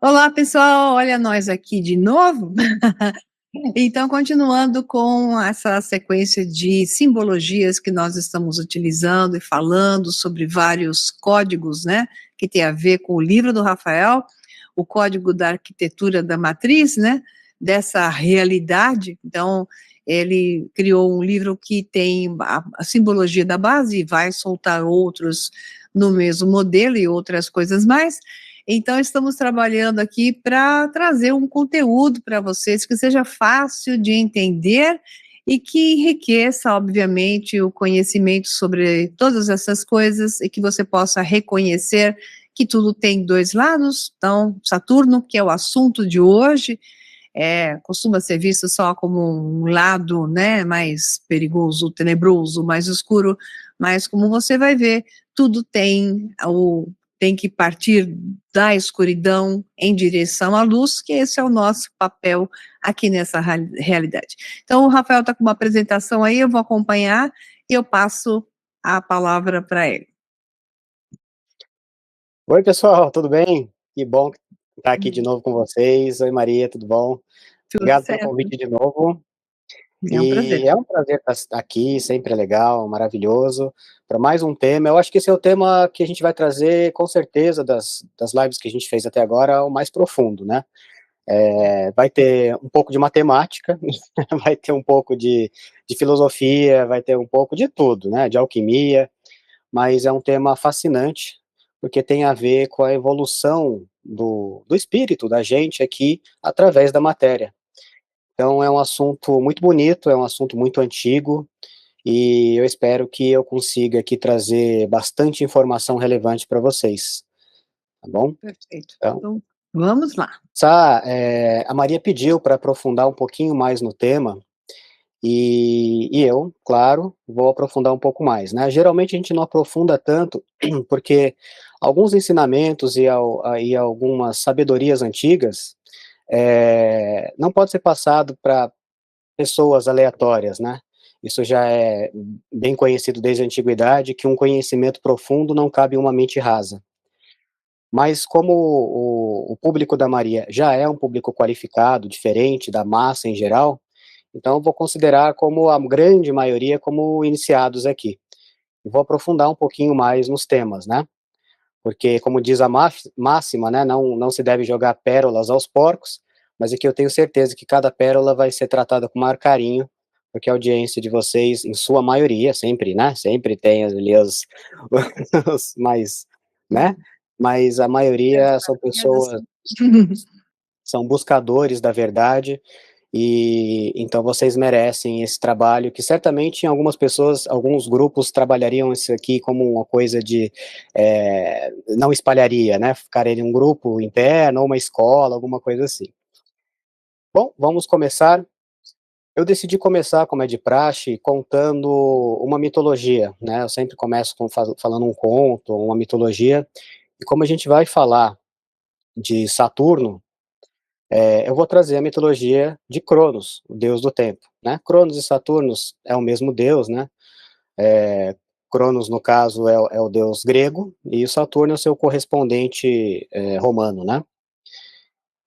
Olá, pessoal, olha nós aqui de novo. Então, continuando com essa sequência de simbologias que nós estamos utilizando e falando sobre vários códigos, né, que tem a ver com o livro do Rafael, o código da arquitetura da matriz, né, dessa realidade. Então, ele criou um livro que tem a simbologia da base e vai soltar outros no mesmo modelo e outras coisas mais. Então, estamos trabalhando aqui para trazer um conteúdo para vocês que seja fácil de entender e que enriqueça, obviamente, o conhecimento sobre todas essas coisas e que você possa reconhecer que tudo tem dois lados. Então, Saturno, que é o assunto de hoje, costuma ser visto só como um lado, né, mais perigoso, tenebroso, mais escuro, mas como você vai ver, tudo tem que partir da escuridão em direção à luz, que esse é o nosso papel aqui nessa realidade. Então, o Rafael está com uma apresentação aí, eu vou acompanhar e eu passo a palavra para ele. Oi, pessoal, tudo bem? Que bom estar aqui de novo com vocês. Oi, Maria, tudo bom? Tudo Obrigado pelo certo? convite de novo. É um prazer. E é um prazer estar aqui, sempre é legal, maravilhoso, para mais um tema. Eu acho que esse é o tema que a gente vai trazer, com certeza, das lives que a gente fez até agora, o mais profundo, né? Vai ter um pouco de matemática, vai ter um pouco de filosofia, vai ter um pouco de tudo, né? De alquimia, mas é um tema fascinante, porque tem a ver com a evolução do espírito da gente aqui através da matéria. Então é um assunto muito bonito, é um assunto muito antigo, e eu espero que eu consiga aqui trazer bastante informação relevante para vocês, tá bom? Perfeito. Então, Então, vamos lá. a Maria pediu para aprofundar um pouquinho mais no tema, e eu, claro, vou aprofundar um pouco mais, né? Geralmente a gente não aprofunda tanto, porque alguns ensinamentos e algumas sabedorias antigas não pode ser passado para pessoas aleatórias, né? Isso já é bem conhecido desde a antiguidade, que um conhecimento profundo não cabe em uma mente rasa. Mas como o público da Maria já é um público qualificado, diferente da massa em geral, então eu vou considerar como a grande maioria como iniciados aqui. E vou aprofundar um pouquinho mais nos temas, né? Porque, como diz a máxima, né, não se deve jogar pérolas aos porcos, mas aqui eu tenho certeza que cada pérola vai ser tratada com maior carinho, porque a audiência de vocês, em sua maioria, sempre, né, sempre tem ali os mais, né, mas a maioria são pessoas, Sim. são buscadores da verdade, e então vocês merecem esse trabalho que certamente algumas pessoas, alguns grupos trabalhariam isso aqui como uma coisa de não espalharia, né? Ficaria em um grupo interno ou uma escola, alguma coisa assim. Bom, vamos começar. Eu decidi começar, como é de praxe, contando uma mitologia, né? Eu sempre começo falando um conto, uma mitologia, e como a gente vai falar de Saturno, eu vou trazer a mitologia de Cronos, o deus do tempo, né? Cronos e Saturno é o mesmo deus, né? Cronos, no caso, é o deus grego, e o Saturno é o seu correspondente romano, né?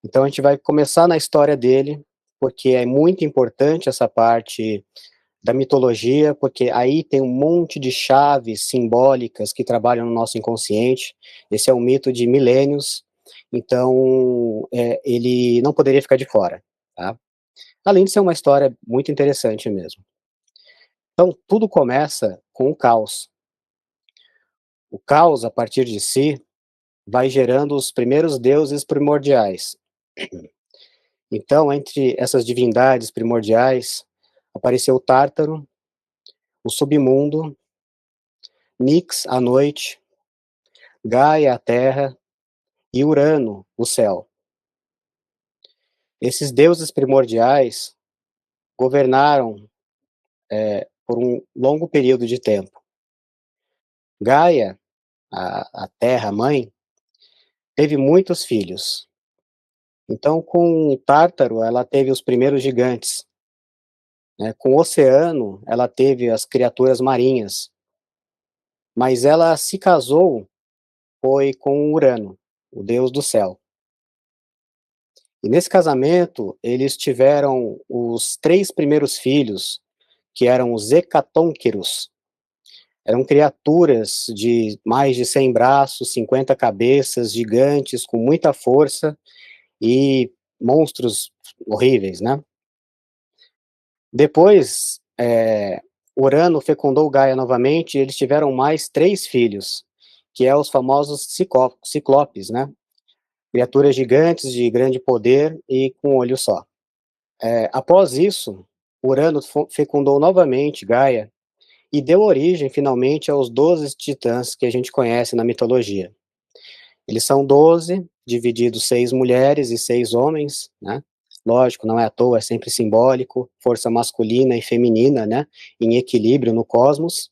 Então a gente vai começar na história dele, porque é muito importante essa parte da mitologia, porque aí tem um monte de chaves simbólicas que trabalham no nosso inconsciente. Esse é um mito de milênios, então ele não poderia ficar de fora, tá? Além de ser uma história muito interessante mesmo. Então, tudo começa com o caos. O caos, a partir de si, vai gerando os primeiros deuses primordiais. Então, entre essas divindades primordiais, apareceu o Tártaro, o submundo, Nix, a noite, Gaia, a terra, e Urano, o céu. Esses deuses primordiais governaram por um longo período de tempo. Gaia, a terra mãe, teve muitos filhos. Então, com o Tártaro, ela teve os primeiros gigantes, né? Com o oceano, ela teve as criaturas marinhas, mas ela se casou foi com Urano, o deus do céu. E nesse casamento, eles tiveram os 3 primeiros filhos, que eram os hecatônqueros. Eram criaturas de mais de 100 braços, 50 cabeças, gigantes, com muita força e monstros horríveis, né. Depois, Urano fecundou Gaia novamente e eles tiveram mais 3 filhos, que é os famosos ciclopes, né, criaturas gigantes de grande poder e com um olho só. Após isso, Urano fecundou novamente Gaia e deu origem finalmente aos 12 titãs que a gente conhece na mitologia. Eles são 12, divididos 6 mulheres e 6 homens, né. Lógico, não é à toa, é sempre simbólico, força masculina e feminina, né, em equilíbrio no cosmos.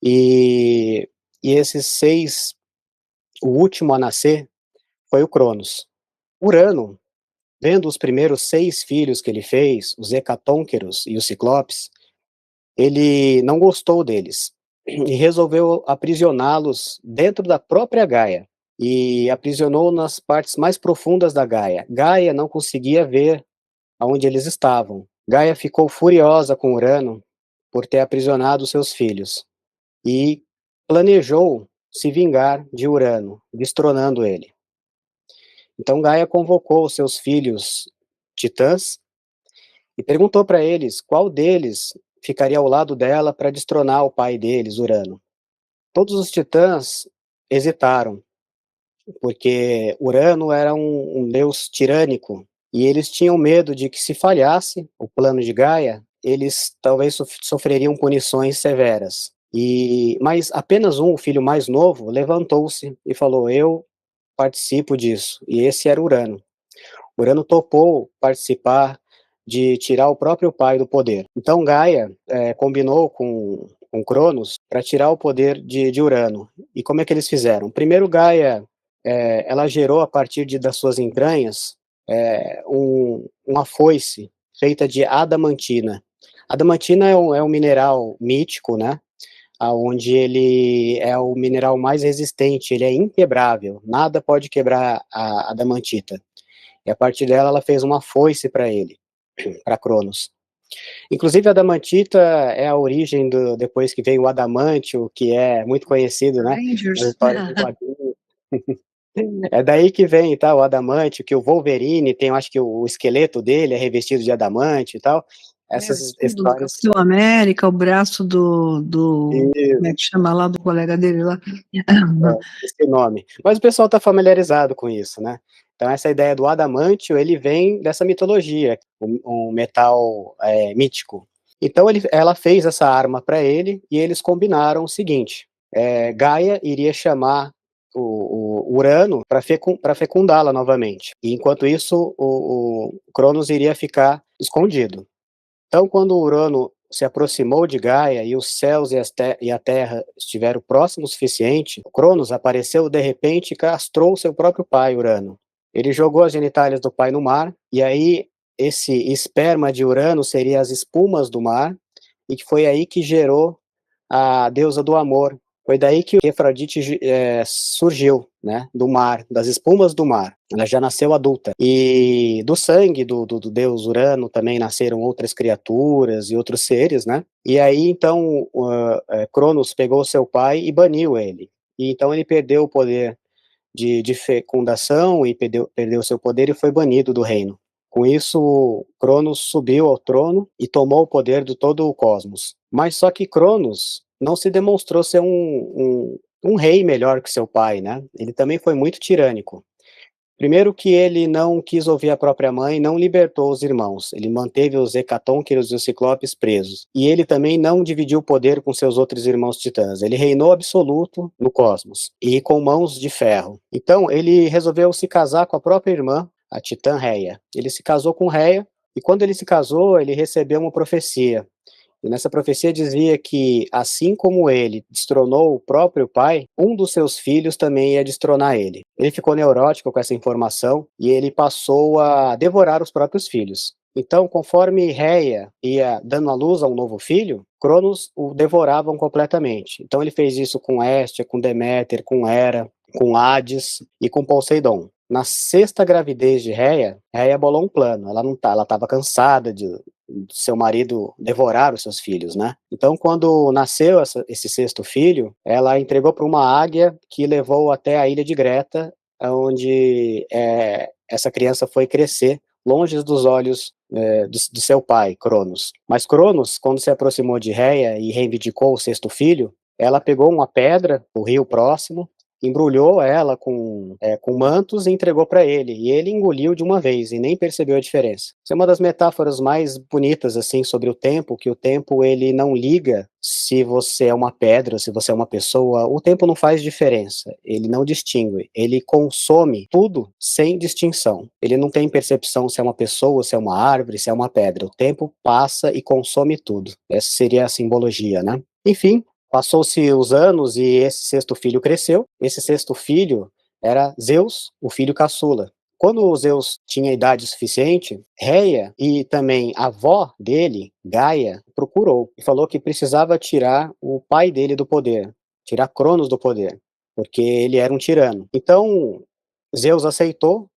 E esses 6, o último a nascer foi o Cronos. Urano, vendo os primeiros 6 filhos que ele fez, os hecatônqueros e os ciclopes, ele não gostou deles e resolveu aprisioná-los dentro da própria Gaia. E aprisionou nas partes mais profundas da Gaia. Gaia não conseguia ver aonde eles estavam. Gaia ficou furiosa com Urano por ter aprisionado seus filhos e planejou se vingar de Urano, destronando ele. Então Gaia convocou seus filhos titãs e perguntou para eles qual deles ficaria ao lado dela para destronar o pai deles, Urano. Todos os titãs hesitaram, porque Urano era um deus tirânico, e eles tinham medo de que, se falhasse o plano de Gaia, eles talvez sofreriam punições severas. Mas apenas um, o filho mais novo, levantou-se e falou: eu participo disso, e esse era Urano. Urano topou participar de tirar o próprio pai do poder. Então Gaia combinou com Cronos para tirar o poder de Urano. E como é que eles fizeram? Primeiro Gaia, ela gerou a partir das suas entranhas uma foice feita de adamantina. Adamantina é um mineral mítico, né? Onde ele é o mineral mais resistente, ele é inquebrável, nada pode quebrar a adamantita. E a partir dela, ela fez uma foice para ele, para Cronos. Inclusive, a adamantita é a origem depois que veio o adamantio, que é muito conhecido, né, nas Rangers. histórias em quadrinhos. É daí que vem, tá, o adamantio, que o Wolverine tem, eu acho que o esqueleto dele é revestido de adamantio e tal. O Essas escudo do histórias. Capitão América, o braço como é que chama lá, do colega dele lá? Esse nome. Mas o pessoal está familiarizado com isso, né. Então essa ideia do adamantio, ele vem dessa mitologia, um metal, mítico. Então ela fez essa arma para ele, e eles combinaram o seguinte: Gaia iria chamar o Urano para fecundá-la novamente, e enquanto isso o Cronos iria ficar escondido. Então, quando Urano se aproximou de Gaia e os céus e a terra estiveram próximos o suficiente, Cronos apareceu de repente e castrou seu próprio pai, Urano. Ele jogou as genitálias do pai no mar, e aí esse esperma de Urano seria as espumas do mar, e que foi aí que gerou a deusa do amor. Foi daí que Afrodite surgiu, né, do mar, das espumas do mar. Ela já nasceu adulta. E do sangue do deus Urano também nasceram outras criaturas e outros seres, né? E aí, então, Cronos pegou seu pai e baniu ele. E então ele perdeu o poder de fecundação e perdeu seu poder e foi banido do reino. Com isso, Cronos subiu ao trono e tomou o poder de todo o cosmos. Mas só que Cronos não se demonstrou ser um rei melhor que seu pai, né? Ele também foi muito tirânico. Primeiro que ele não quis ouvir a própria mãe, não libertou os irmãos. Ele manteve os hecatônqueros e os ciclopes presos. E ele também não dividiu o poder com seus outros irmãos titãs. Ele reinou absoluto no cosmos e com mãos de ferro. Então ele resolveu se casar com a própria irmã, a titã Reia. Ele se casou com Reia, e quando ele se casou, ele recebeu uma profecia. E nessa profecia dizia que, assim como ele destronou o próprio pai, um dos seus filhos também ia destronar ele. Ele ficou neurótico com essa informação e ele passou a devorar os próprios filhos. Então, conforme Reia ia dando à luz a um novo filho, Cronos o devoravam completamente. Então ele fez isso com Hestia, com Deméter, com Hera, com Hades e com Poseidon. Na sexta gravidez de Réia, Réia bolou um plano. Ela estava cansada de seu marido devorar os seus filhos, né? Então, quando nasceu esse sexto filho, ela entregou para uma águia que levou até a ilha de Greta, onde essa criança foi crescer longe dos olhos do seu pai, Cronos. Mas Cronos, quando se aproximou de Réia e reivindicou o sexto filho, ela pegou uma pedra do rio próximo, embrulhou ela com mantos e entregou para ele. E ele engoliu de uma vez e nem percebeu a diferença. Isso é uma das metáforas mais bonitas assim sobre o tempo, que o tempo ele não liga se você é uma pedra, se você é uma pessoa. O tempo não faz diferença. Ele não distingue. Ele consome tudo sem distinção. Ele não tem percepção se é uma pessoa, se é uma árvore, se é uma pedra. O tempo passa e consome tudo. Essa seria a simbologia, né? Enfim, passou-se os anos e esse sexto filho cresceu. Esse sexto filho era Zeus, o filho caçula. Quando o Zeus tinha idade suficiente, Réia e também a avó dele, Gaia, procurou e falou que precisava tirar o pai dele do poder, tirar Cronos do poder, porque ele era um tirano. Então, Zeus aceitou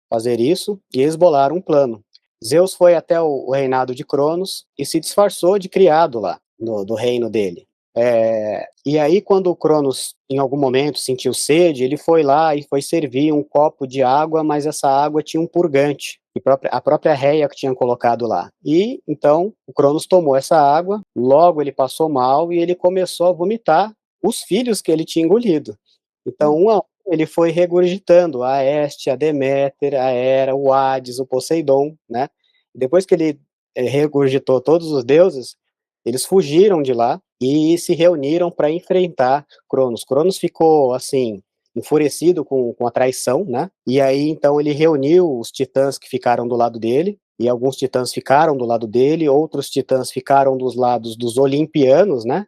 fazer isso e eles bolaram um plano. Zeus foi até o reinado de Cronos e se disfarçou de criado lá, do reino dele. E aí, quando o Cronos, em algum momento, sentiu sede, ele foi lá e foi servir um copo de água, mas essa água tinha um purgante, a própria Réia que tinha colocado lá. E, então, o Cronos tomou essa água, logo ele passou mal e ele começou a vomitar os filhos que ele tinha engolido. Então, um a um, ele foi regurgitando a Hestia, a Deméter, a Hera, o Hades, o Poseidon, né? Depois que ele regurgitou todos os deuses, eles fugiram de lá e se reuniram para enfrentar Cronos. Cronos ficou, assim, enfurecido com a traição, né? E aí, então, ele reuniu os titãs que ficaram do lado dele, e alguns titãs ficaram do lado dele, outros titãs ficaram dos lados dos olimpianos, né?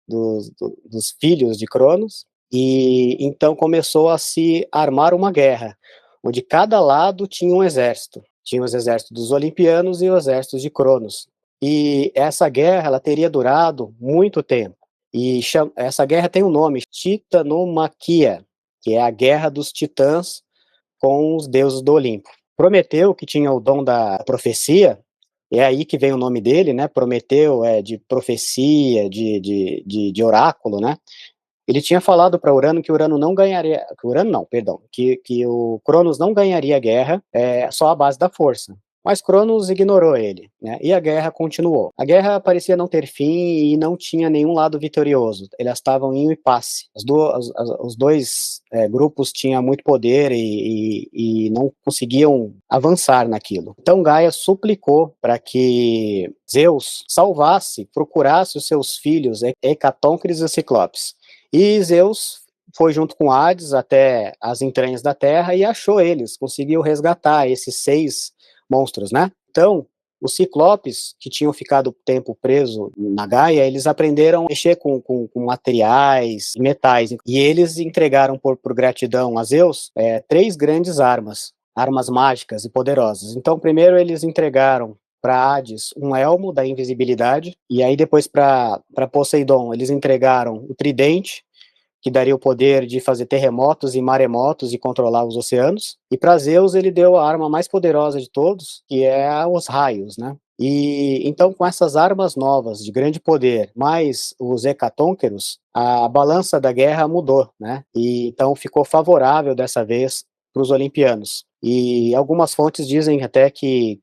Dos filhos de Cronos, e então começou a se armar uma guerra, onde cada lado tinha um exército. Tinha os exércitos dos olimpianos e os exércitos de Cronos. E essa guerra ela teria durado muito tempo. E essa guerra tem um nome, Titanomaquia, que é a guerra dos titãs com os deuses do Olimpo. Prometeu, que tinha o dom da profecia, é aí que vem o nome dele, né? Prometeu é de profecia, de oráculo, né? Ele tinha falado para Urano que Urano não ganharia, que Urano não, perdão, que o Cronos não ganharia a guerra só à base da força. Mas Cronos ignorou ele, né? E a guerra continuou. A guerra parecia não ter fim e não tinha nenhum lado vitorioso. Eles estavam em impasse. Os dois grupos tinham muito poder e não conseguiam avançar naquilo. Então Gaia suplicou para que Zeus salvasse, procurasse os seus filhos Hecatónqueres e Ciclopes. E Zeus foi junto com Hades até as entranhas da Terra e achou eles, conseguiu resgatar esses 6 monstros, né? Então, os Ciclopes, que tinham ficado tempo preso na Gaia, eles aprenderam a mexer com materiais e metais, e eles entregaram por gratidão a Zeus 3 grandes armas mágicas e poderosas. Então, primeiro eles entregaram para Hades um elmo da invisibilidade, e aí depois para Poseidon eles entregaram o tridente, que daria o poder de fazer terremotos e maremotos e controlar os oceanos. E para Zeus ele deu a arma mais poderosa de todos, que é os raios, né? E então, com essas armas novas de grande poder, mais os hecatónqueros, a balança da guerra mudou, né? E então ficou favorável dessa vez para os olimpianos. E algumas fontes dizem até que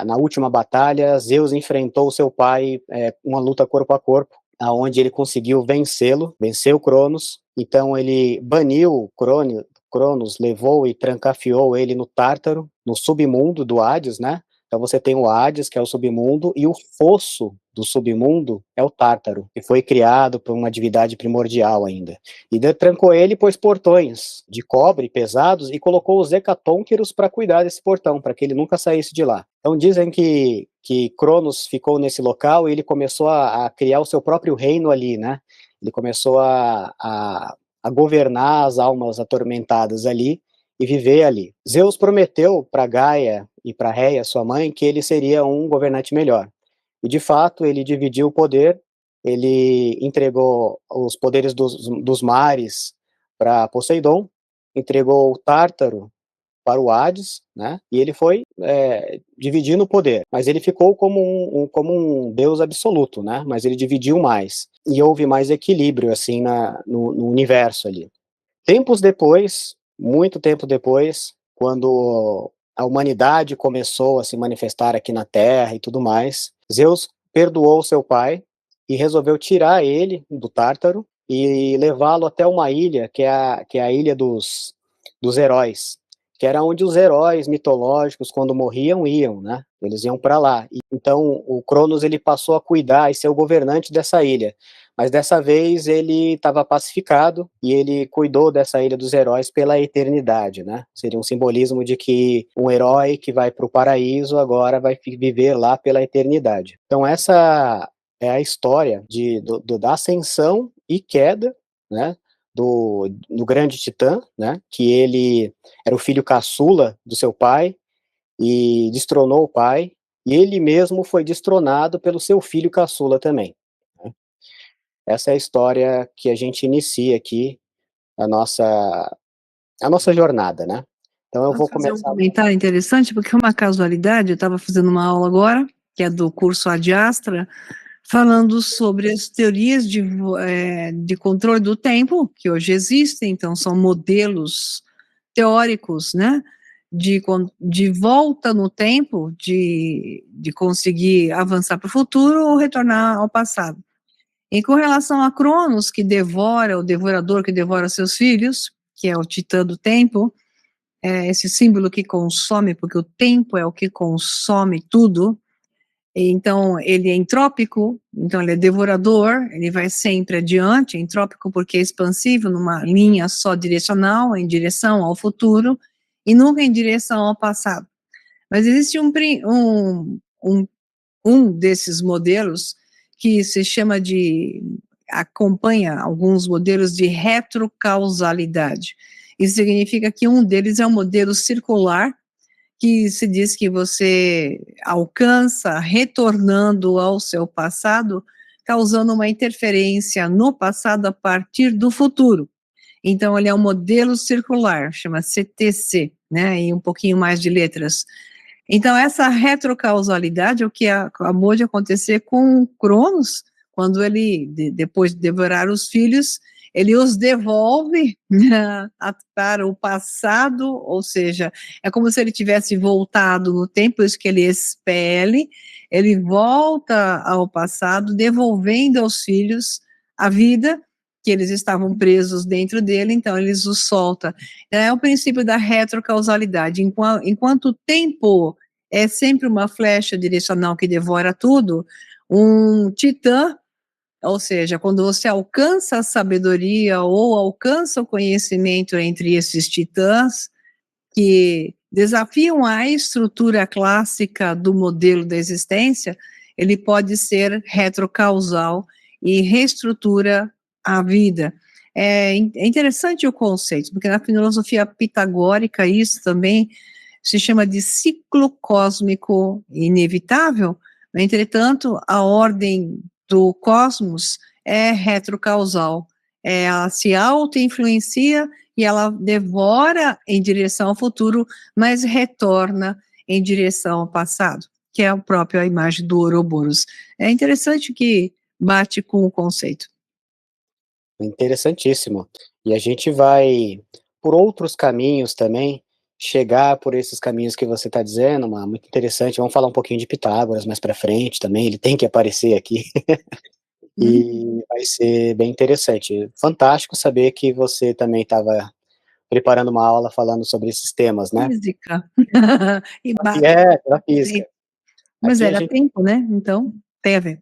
na última batalha Zeus enfrentou seu pai uma luta corpo a corpo, aonde ele conseguiu vencê-lo, venceu Cronos. Então ele baniu Cronos, levou e trancafiou ele no Tártaro, no submundo do Hades, né? Então você tem o Hades, que é o submundo, e o fosso do submundo é o Tártaro, que foi criado por uma divindade primordial ainda. E trancou ele, pôs portões de cobre pesados e colocou os hecatônqueros para cuidar desse portão, para que ele nunca saísse de lá. Então dizem que Cronos ficou nesse local e ele começou a criar o seu próprio reino ali, né? Ele começou a governar as almas atormentadas ali e viver ali. Zeus prometeu para Gaia e para Réia, sua mãe, que ele seria um governante melhor. E de fato ele dividiu o poder, ele entregou os poderes dos mares para Poseidon, entregou o Tártaro para o Hades, né? E ele foi dividindo o poder, mas ele ficou como um deus absoluto, né? Mas ele dividiu mais e houve mais equilíbrio assim no universo ali. Tempos depois, muito tempo depois, quando a humanidade começou a se manifestar aqui na Terra e tudo mais, Zeus perdoou seu pai e resolveu tirar ele do Tártaro e levá-lo até uma ilha, que é a ilha dos heróis, que era onde os heróis mitológicos, quando morriam, iam, né? Eles iam para lá. E, então, o Cronos ele passou a cuidar e ser o governante dessa ilha. Mas dessa vez ele estava pacificado e ele cuidou dessa ilha dos heróis pela eternidade, né? Seria um simbolismo de que um herói que vai para o paraíso agora vai viver lá pela eternidade. Então essa é a história da ascensão e queda, né? Do grande titã, né? Que ele era o filho caçula do seu pai e destronou o pai, e ele mesmo foi destronado pelo seu filho caçula também. Essa é a história que a gente inicia aqui, a nossa, a nossa jornada, né? Então eu vou Posso fazer um começar. comentário interessante, porque é uma casualidade, eu estava fazendo uma aula agora, que é do curso Ad Astra, falando sobre as teorias de controle do tempo, que hoje existem, então são modelos teóricos, né, de volta no tempo, de conseguir avançar para o futuro ou retornar ao passado. E com relação a Cronos, que devora, o devorador que devora seus filhos, que é o titã do tempo, esse símbolo que consome, porque o tempo é o que consome tudo. Então ele é entrópico, então ele é devorador, ele vai sempre adiante, entrópico porque é expansivo, numa linha só direcional, em direção ao futuro, e nunca em direção ao passado. Mas existe um desses modelos que se chama acompanha alguns modelos de retrocausalidade. Isso significa que um deles é um modelo circular, que se diz que você alcança retornando ao seu passado, causando uma interferência no passado a partir do futuro. Então, ele é um modelo circular, chama CTC, né, e um pouquinho mais de letras. Então, essa retrocausalidade é o que acabou de acontecer com Cronos, quando ele, depois de devorar os filhos, ele os devolve, né, para o passado, ou seja, é como se ele tivesse voltado no tempo, isso que ele expele, ele volta ao passado, devolvendo aos filhos a vida, que eles estavam presos dentro dele, então eles os solta. É o princípio da retrocausalidade, enquanto o tempo é sempre uma flecha direcional que devora tudo, um titã, ou seja, quando você alcança a sabedoria ou alcança o conhecimento entre esses titãs, que desafiam a estrutura clássica do modelo da existência, ele pode ser retrocausal e reestrutura a vida. É interessante o conceito, porque na filosofia pitagórica isso também se chama de ciclo cósmico inevitável. Entretanto, a ordem do cosmos é retrocausal, ela se auto-influencia e ela devora em direção ao futuro, mas retorna em direção ao passado, que é a própria imagem do Ouroboros. É interessante que bate com o conceito. Interessantíssimo. E a gente vai por outros caminhos também, chegar por esses caminhos que você está dizendo, muito interessante. Vamos falar um pouquinho de Pitágoras mais para frente também, ele tem que aparecer aqui. E vai ser bem interessante. Fantástico saber que você também estava preparando uma aula falando sobre esses temas, né? Física. E E bate com o pela física. conceito. Mas Aqui a era gente tempo, né? Então, tem a ver.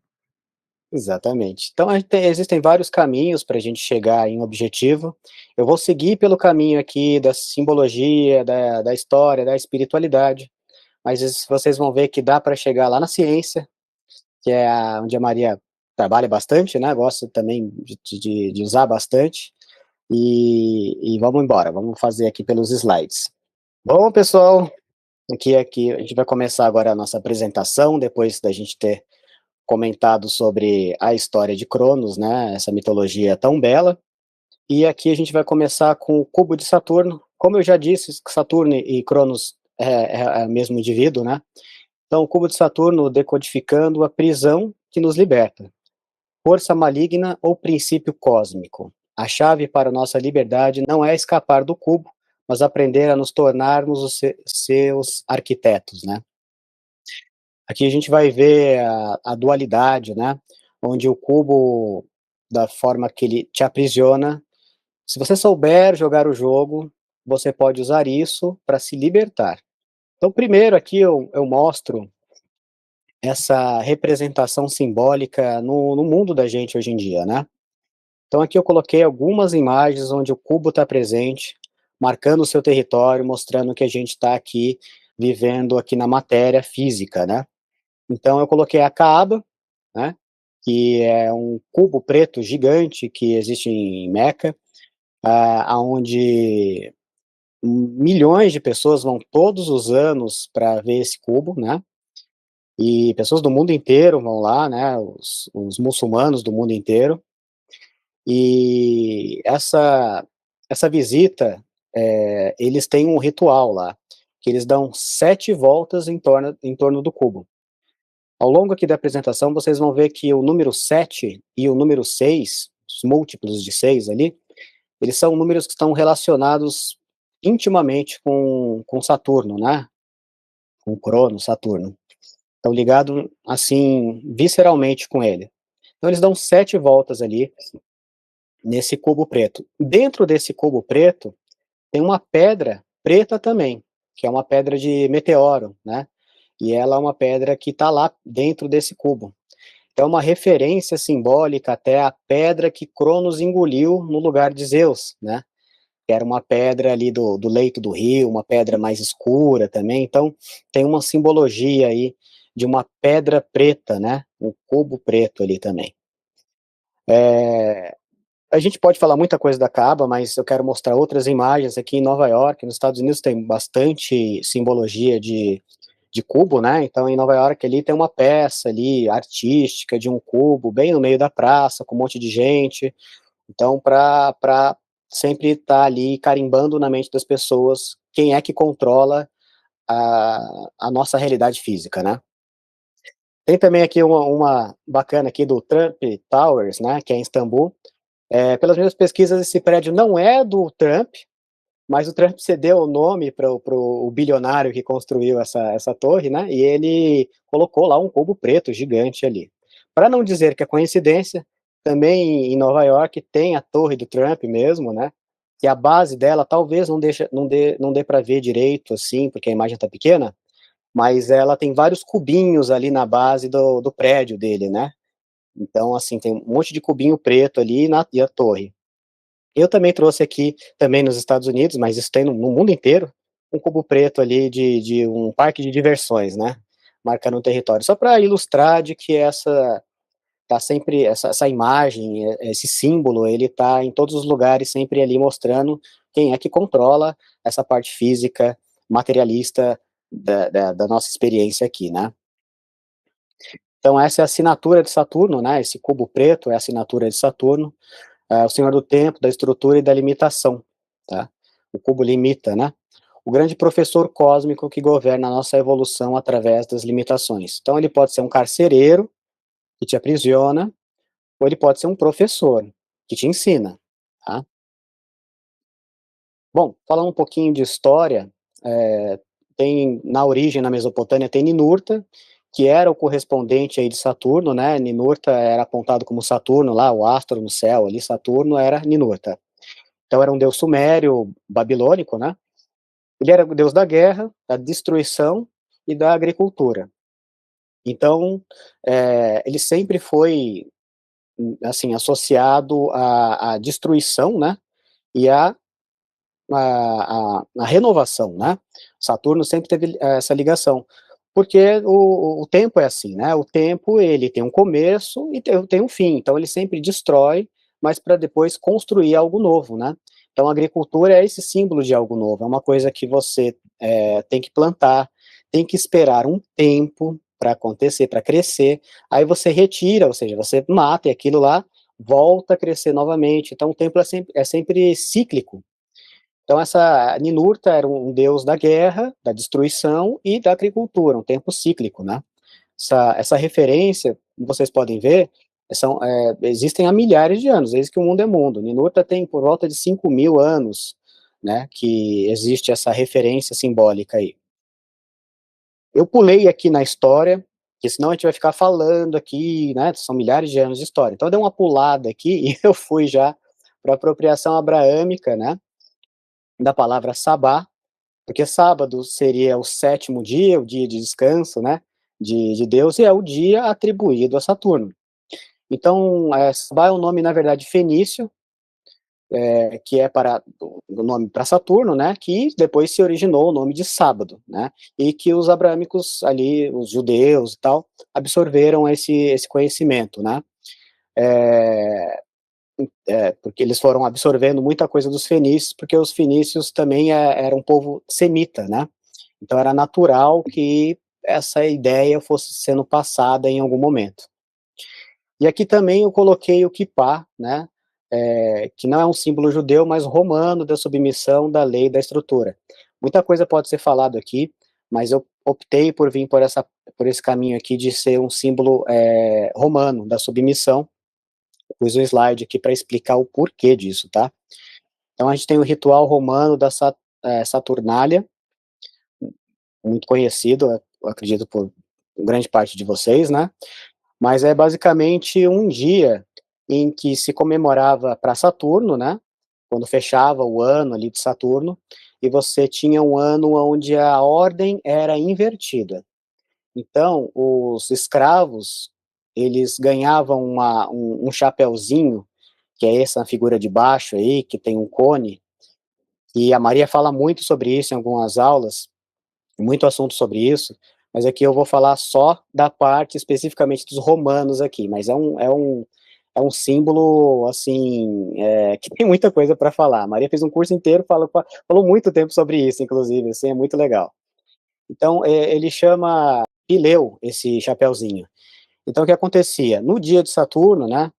exatamente. Então existem vários caminhos para a gente chegar em um objetivo. Eu vou seguir pelo caminho aqui da simbologia, da história, da espiritualidade, mas vocês vão ver que dá para chegar lá na ciência, que é onde a Maria trabalha bastante, né? Gosta também de usar bastante. E vamos embora, vamos fazer aqui pelos slides. Bom, pessoal, aqui a gente vai começar agora a nossa apresentação, depois da gente ter comentado sobre a história de Cronos, né, essa mitologia tão bela. E aqui a gente vai começar com o cubo de Saturno, como eu já disse, Saturno e Cronos é o mesmo indivíduo, né? Então, o cubo de Saturno decodificando a prisão que nos liberta. Força maligna ou princípio cósmico. A chave para nossa liberdade não é escapar do cubo, mas aprender a nos tornarmos os seus arquitetos, né? Aqui a gente vai ver a dualidade, né? Onde o cubo, da forma que ele te aprisiona, se você souber jogar o jogo, você pode usar isso para se libertar. Então, primeiro aqui eu mostro essa representação simbólica no mundo da gente hoje em dia, né? Então aqui eu coloquei algumas imagens onde o cubo está presente, marcando o seu território, mostrando que a gente está aqui vivendo aqui na matéria física, né? Então eu coloquei a Caaba, né? Que é um cubo preto gigante que existe em Meca, aonde milhões de pessoas vão todos os anos para ver esse cubo, né? E pessoas do mundo inteiro vão lá, né? Os muçulmanos do mundo inteiro. E essa visita, eles têm um ritual lá, que eles dão 7 voltas em torno do cubo. Ao longo aqui da apresentação, vocês vão ver que o número 7 e o número 6, os múltiplos de 6 ali, eles são números que estão relacionados intimamente com Saturno, né? Com Crono, Saturno. Estão ligados, assim, visceralmente com ele. Então eles dão 7 voltas ali, nesse cubo preto. Dentro desse cubo preto, tem uma pedra preta também, que é uma pedra de meteoro, né? E ela é uma pedra que está lá dentro desse cubo. Então, é uma referência simbólica até a pedra que Cronos engoliu no lugar de Zeus, né? Que era uma pedra ali do leito do rio, uma pedra mais escura também. Então, tem uma simbologia aí de uma pedra preta, né? Um cubo preto ali também. A gente pode falar muita coisa da Kaaba, mas eu quero mostrar outras imagens aqui em Nova York. Nos Estados Unidos tem bastante simbologia de cubo, né? Então, em Nova York ali tem uma peça ali artística de um cubo bem no meio da praça, com um monte de gente. Então, para sempre estar ali carimbando na mente das pessoas quem é que controla a nossa realidade física, né? Tem também aqui uma bacana aqui do Trump Towers, né? Que é em Istambul. Pelas minhas pesquisas, esse prédio não é do Trump, mas o Trump cedeu o nome para o bilionário que construiu essa torre, né? E ele colocou lá um cubo preto gigante ali. Para não dizer que é coincidência, também em Nova York tem a torre do Trump mesmo, né? Que a base dela talvez não dê para ver direito, assim, porque a imagem está pequena, mas ela tem vários cubinhos ali na base do prédio dele, né? Então, assim, tem um monte de cubinho preto ali e a torre. Eu também trouxe aqui, também nos Estados Unidos, mas isso tem no mundo inteiro, um cubo preto ali de um parque de diversões, né? Marcando um território. Só para ilustrar de que tá sempre, essa imagem, esse símbolo, ele tá em todos os lugares, sempre ali mostrando quem é que controla essa parte física, materialista da nossa experiência aqui, né? Então essa é a assinatura de Saturno, né? Esse cubo preto é a assinatura de Saturno, o senhor do tempo, da estrutura e da limitação, tá? O cubo limita, né? O grande professor cósmico que governa a nossa evolução através das limitações. Então ele pode ser um carcereiro que te aprisiona, ou ele pode ser um professor que te ensina, tá? Bom, falando um pouquinho de história, tem na origem, na Mesopotâmia, tem Ninurta, que era o correspondente aí de Saturno, né? Ninurta era apontado como Saturno lá, o astro no céu ali, Saturno era Ninurta. Então era um deus sumério, babilônico, né? Ele era o deus da guerra, da destruição e da agricultura. Então, ele sempre foi, assim, associado à destruição, né? E a renovação, né? Saturno sempre teve essa ligação, porque o tempo é assim, né? O tempo ele tem um começo e tem um fim, então ele sempre destrói, mas para depois construir algo novo, né? Então a agricultura é esse símbolo de algo novo, é uma coisa que você tem que plantar, tem que esperar um tempo para acontecer, para crescer, aí você retira, ou seja, você mata e aquilo lá volta a crescer novamente. Então o tempo é sempre cíclico. Então essa Ninurta era um deus da guerra, da destruição e da agricultura, um tempo cíclico, né. Essa referência, como vocês podem ver, existem há milhares de anos, desde que o mundo é mundo. Ninurta tem por volta de 5.000 anos, né, que existe essa referência simbólica aí. Eu pulei aqui na história, porque senão a gente vai ficar falando aqui, né, são milhares de anos de história. Então eu dei uma pulada aqui e eu fui já para a apropriação abraâmica, né, da palavra sabá, porque sábado seria o 7º dia, o dia de descanso, né, de Deus, e é o dia atribuído a Saturno. Então, sabá é um nome, na verdade, fenício, que é para o nome para Saturno, né, que depois se originou o nome de sábado, né, e que os abrâmicos ali, os judeus e tal, absorveram esse conhecimento, né. Eh, porque eles foram absorvendo muita coisa dos fenícios, porque os fenícios também eram um povo semita, né. Então era natural que essa ideia fosse sendo passada em algum momento. E aqui também eu coloquei o quipá, né, que não é um símbolo judeu, mas romano da submissão da lei e da estrutura. Muita coisa pode ser falado aqui, mas eu optei por vir por esse caminho aqui de ser um símbolo romano da submissão. Pus um slide aqui para explicar o porquê disso, tá? Então a gente tem o ritual romano da Saturnália, muito conhecido, eu acredito por grande parte de vocês, né? Mas é basicamente um dia em que se comemorava para Saturno, né, quando fechava o ano ali de Saturno, e você tinha um ano onde a ordem era invertida. Então, os escravos, eles ganhavam um chapeuzinho, que é essa figura de baixo aí, que tem um cone, e a Maria fala muito sobre isso em algumas aulas, muito assunto sobre isso, mas aqui eu vou falar só da parte especificamente dos romanos aqui, mas é um símbolo, assim, que tem muita coisa para falar. A Maria fez um curso inteiro, falou muito tempo sobre isso, inclusive, assim, é muito legal. Então, ele chama Pileu, esse chapeuzinho. Então, o que acontecia? No dia de Saturno, né,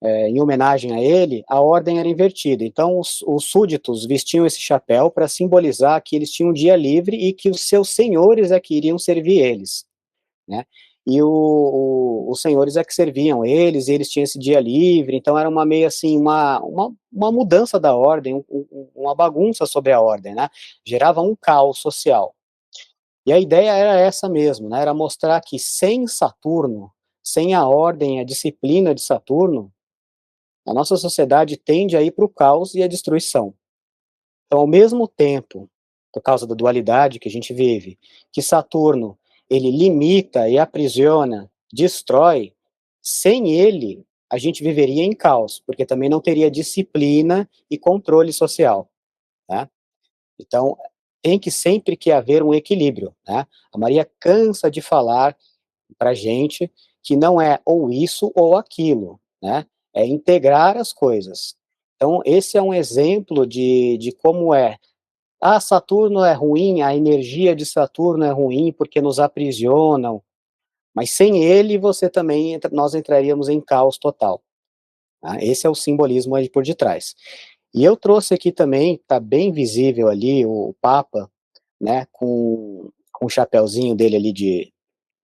em homenagem a ele, a ordem era invertida. Então, os súditos vestiam esse chapéu para simbolizar que eles tinham um dia livre e que os seus senhores é que iriam servir eles, né? E os senhores é que serviam eles, e eles tinham esse dia livre, então era uma meio assim, uma mudança da ordem, uma bagunça sobre a ordem, né? Gerava um caos social. E a ideia era essa mesmo, né? Era mostrar que sem Saturno, sem a ordem, a disciplina de Saturno, a nossa sociedade tende a ir para o caos e a destruição. Então, ao mesmo tempo, por causa da dualidade que a gente vive, que Saturno ele limita e aprisiona, destrói, sem ele a gente viveria em caos, porque também não teria disciplina e controle social, né? Então, tem que sempre que haver um equilíbrio, né? A Maria cansa de falar para gente que não é ou isso ou aquilo, né? É integrar as coisas. Então, esse é um exemplo de como é. Ah, Saturno é ruim, a energia de Saturno é ruim porque nos aprisionam, mas sem ele você também nós entraríamos em caos total. Tá? Esse é o simbolismo aí por detrás. E eu trouxe aqui também, está bem visível ali o Papa, né, com o chapeuzinho dele ali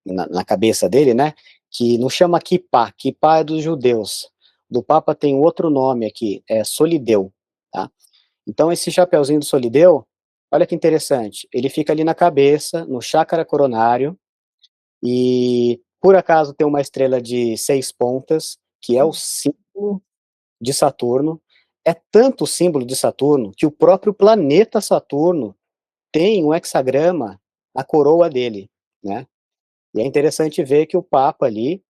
na cabeça dele, né, que não chama Kippá, Kippá é dos judeus. Do Papa tem outro nome aqui, é Solideu, tá? Então esse chapeuzinho do Solideu, olha que interessante, ele fica ali na cabeça, no chakra coronário, e por acaso tem uma estrela de 6 pontas, que é o símbolo de Saturno. É tanto o símbolo de Saturno que o próprio planeta Saturno tem um hexagrama na coroa dele, né? E é interessante ver que o Papa ali,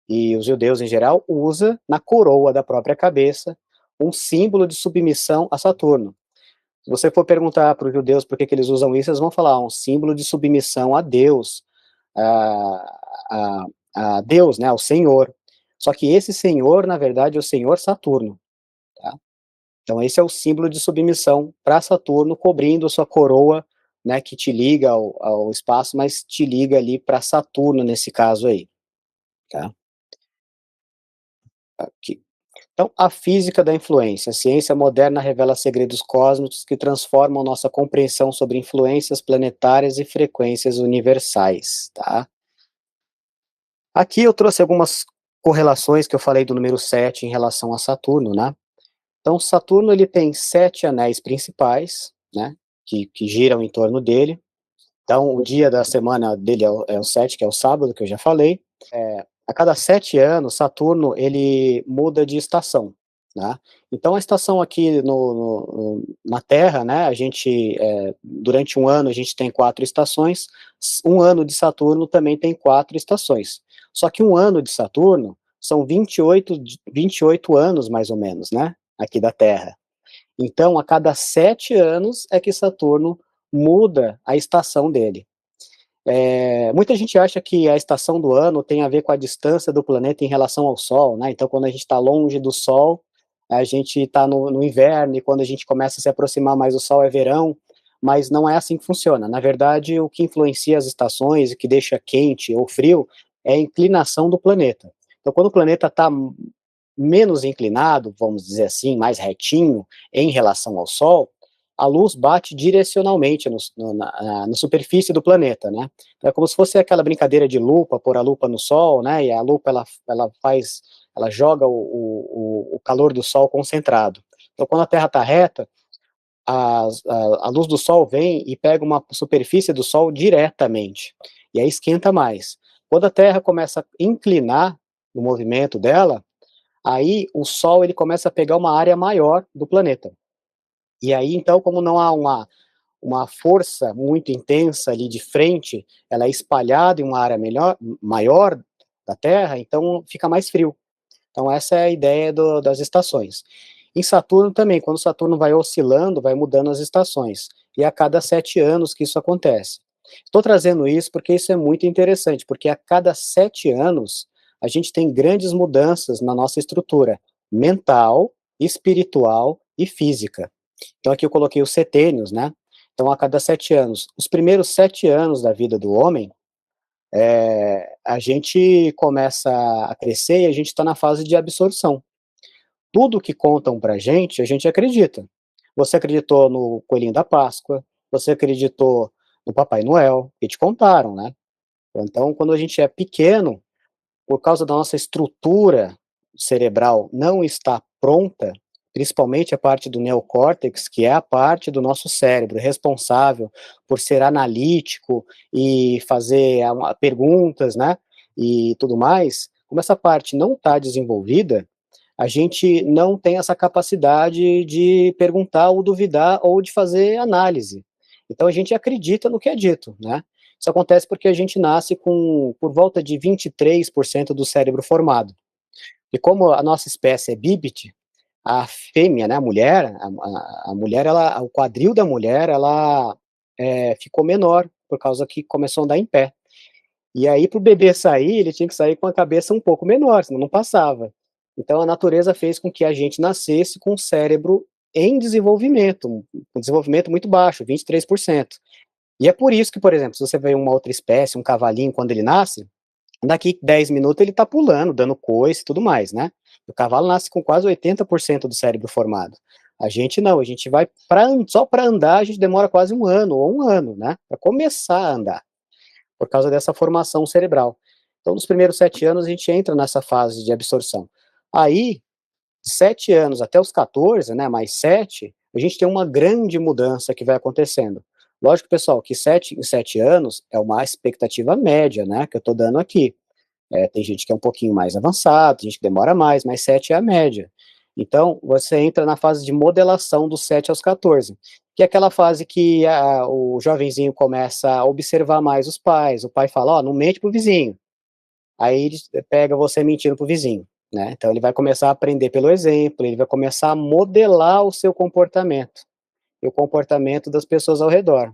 e os judeus em geral, usa na coroa da própria cabeça um símbolo de submissão a Saturno. Se você for perguntar para os judeus por que eles usam isso, eles vão falar um símbolo de submissão a Deus, a, a, a Deus, né, ao Senhor. Só que esse Senhor, na verdade, é o Senhor Saturno. Tá? Então esse é o símbolo de submissão para Saturno, cobrindo a sua coroa, né, que te liga ao espaço, mas te liga ali para Saturno nesse caso aí. Tá? Aqui. Então, a física da influência. A ciência moderna revela segredos cósmicos que transformam nossa compreensão sobre influências planetárias e frequências universais, tá? Aqui eu trouxe algumas correlações que eu falei do número 7 em relação a Saturno, né? Então, Saturno ele tem 7 anéis principais, né? Que giram em torno dele. Então, o dia da semana dele é o 7, que é o sábado, que eu já falei. A cada 7 anos, Saturno ele muda de estação, né? Então a estação aqui na Terra, né, a gente, durante um ano a gente tem 4 estações, um ano de Saturno também tem 4 estações. Só que um ano de Saturno são 28 anos mais ou menos, né, aqui da Terra. Então a cada 7 anos é que Saturno muda a estação dele. Muita gente acha que a estação do ano tem a ver com a distância do planeta em relação ao Sol, né? Então, quando a gente está longe do Sol, a gente está no inverno, e quando a gente começa a se aproximar mais do Sol é verão, mas não é assim que funciona. Na verdade, o que influencia as estações e que deixa quente ou frio é a inclinação do planeta. Então, quando o planeta está menos inclinado, vamos dizer assim, mais retinho em relação ao Sol, a luz bate direcionalmente na superfície do planeta, né? Então é como se fosse aquela brincadeira de lupa, pôr a lupa no Sol, né? E a lupa ela joga o calor do Sol concentrado. Então quando a Terra está reta, a luz do Sol vem e pega uma superfície do Sol diretamente, e aí esquenta mais. Quando a Terra começa a inclinar no movimento dela, aí o Sol ele começa a pegar uma área maior do planeta. E aí, então, como não há uma força muito intensa ali de frente, ela é espalhada em uma área maior da Terra, então fica mais frio. Então essa é a ideia das estações. Em Saturno também, quando Saturno vai oscilando, vai mudando as estações. E a cada 7 anos que isso acontece. Estou trazendo isso porque isso é muito interessante, porque a cada 7 anos a gente tem grandes mudanças na nossa estrutura mental, espiritual e física. Então aqui eu coloquei os setênios, né? Então a cada 7 anos. Os primeiros 7 anos da vida do homem, a gente começa a crescer e a gente está na fase de absorção. Tudo que contam pra gente, a gente acredita. Você acreditou no coelhinho da Páscoa, você acreditou no Papai Noel, que te contaram, né? Então, quando a gente é pequeno, por causa da nossa estrutura cerebral não está pronta, principalmente a parte do neocórtex, que é a parte do nosso cérebro responsável por ser analítico e fazer perguntas, né, e tudo mais, como essa parte não está desenvolvida, a gente não tem essa capacidade de perguntar ou duvidar ou de fazer análise. Então a gente acredita no que é dito, né? Isso acontece porque a gente nasce com por volta de 23% do cérebro formado. E como a nossa espécie é bípede, a fêmea, né, a mulher, a mulher, ela, o quadril da mulher, ela ficou menor por causa que começou a andar em pé. E aí, para o bebê sair, ele tinha que sair com a cabeça um pouco menor, senão não passava. Então, a natureza fez com que a gente nascesse com o cérebro em desenvolvimento, um desenvolvimento muito baixo, 23%. E é por isso que, por exemplo, se você vê uma outra espécie, um cavalinho, quando ele nasce, daqui 10 minutos ele está pulando, dando coice e tudo mais, né? O cavalo nasce com quase 80% do cérebro formado. A gente não, a gente vai, só para andar, a gente demora quase um ano, ou um ano, né? Para começar a andar por causa dessa formação cerebral. Então, nos primeiros 7 anos, a gente entra nessa fase de absorção. Aí, de 7 anos até os 14, né, mais 7, a gente tem uma grande mudança que vai acontecendo. Lógico, pessoal, que 7 em 7 anos é uma expectativa média, né, que eu estou dando aqui. Tem gente que é um pouquinho mais avançado, tem gente que demora mais, mas 7 é a média. Então, você entra na fase de modelação dos 7 aos 14, que é aquela fase que o jovenzinho começa a observar mais os pais. O pai fala, ó, não mente pro vizinho. Aí ele pega você mentindo pro vizinho, né? Então ele vai começar a aprender pelo exemplo, ele vai começar a modelar o seu comportamento e o comportamento das pessoas ao redor.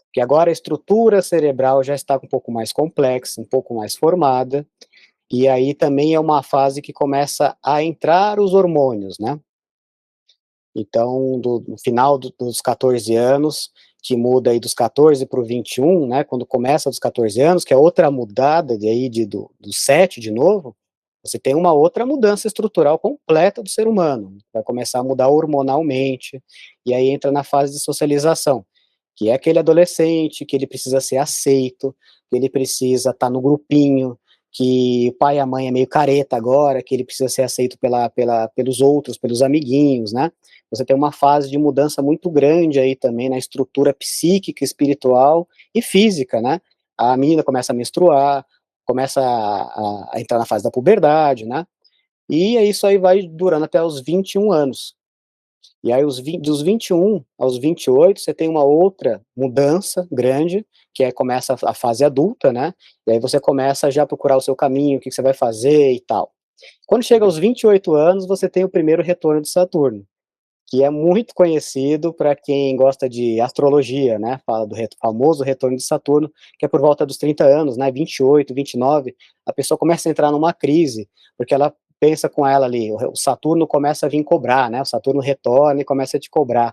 Porque agora a estrutura cerebral já está um pouco mais complexa, um pouco mais formada, e aí também é uma fase que começa a entrar os hormônios, né? Então, no final dos 14 anos, que muda aí dos 14 para o 21, né? Quando começa dos 14 anos, que é outra mudada de aí do 7 de novo, Você tem uma outra mudança estrutural completa do ser humano, vai começar a mudar hormonalmente, e aí entra na fase de socialização, que é aquele adolescente que ele precisa ser aceito, que ele precisa estar no grupinho, que o pai e a mãe é meio careta agora, que ele precisa ser aceito pelos outros, pelos amiguinhos, né? Você tem uma fase de mudança muito grande aí também na estrutura psíquica, espiritual e física, né? A menina começa a menstruar, começa a entrar na fase da puberdade, né? E isso aí vai durando até os 21 anos. E aí dos 21 aos 28 você tem uma outra mudança grande, que é começa a fase adulta, né? E aí você começa já a procurar o seu caminho, o que que você vai fazer e tal. Quando chega aos 28 anos, você tem o primeiro retorno de Saturno, que é muito conhecido para quem gosta de astrologia, né? Fala do famoso retorno de Saturno, que é por volta dos 30 anos, né? 28, 29, a pessoa começa a entrar numa crise, porque ela pensa com ela ali, o Saturno começa a vir cobrar, né? O Saturno retorna e começa a te cobrar.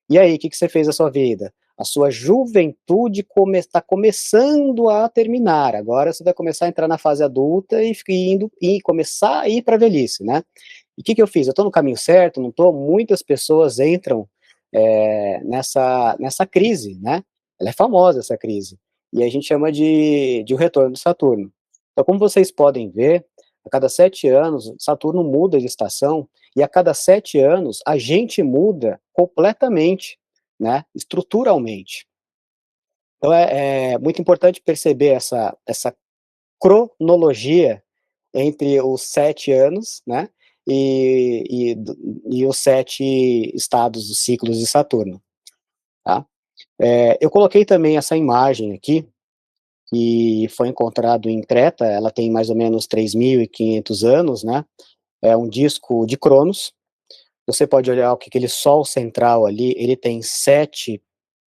E aí, o que que você fez na sua vida? A sua juventude está começando a terminar. Agora você vai começar a entrar na fase adulta e começar a ir para a velhice, né? E o que que eu fiz? Eu estou no caminho certo? Não estou? Muitas pessoas entram nessa crise, né? Ela é famosa, essa crise. E a gente chama de o retorno de Saturno. Então, como vocês podem ver, a cada 7 anos, Saturno muda de estação, e a cada 7 anos, a gente muda completamente, né? Estruturalmente. Então, é muito importante perceber essa cronologia entre os 7 anos, né, e os 7 estados dos ciclos de Saturno, tá? Eu coloquei também essa imagem aqui, que foi encontrado em Creta, ela tem mais ou menos 3.500 anos, né, é um disco de Cronos. Você pode olhar o que aquele sol central ali, ele tem 7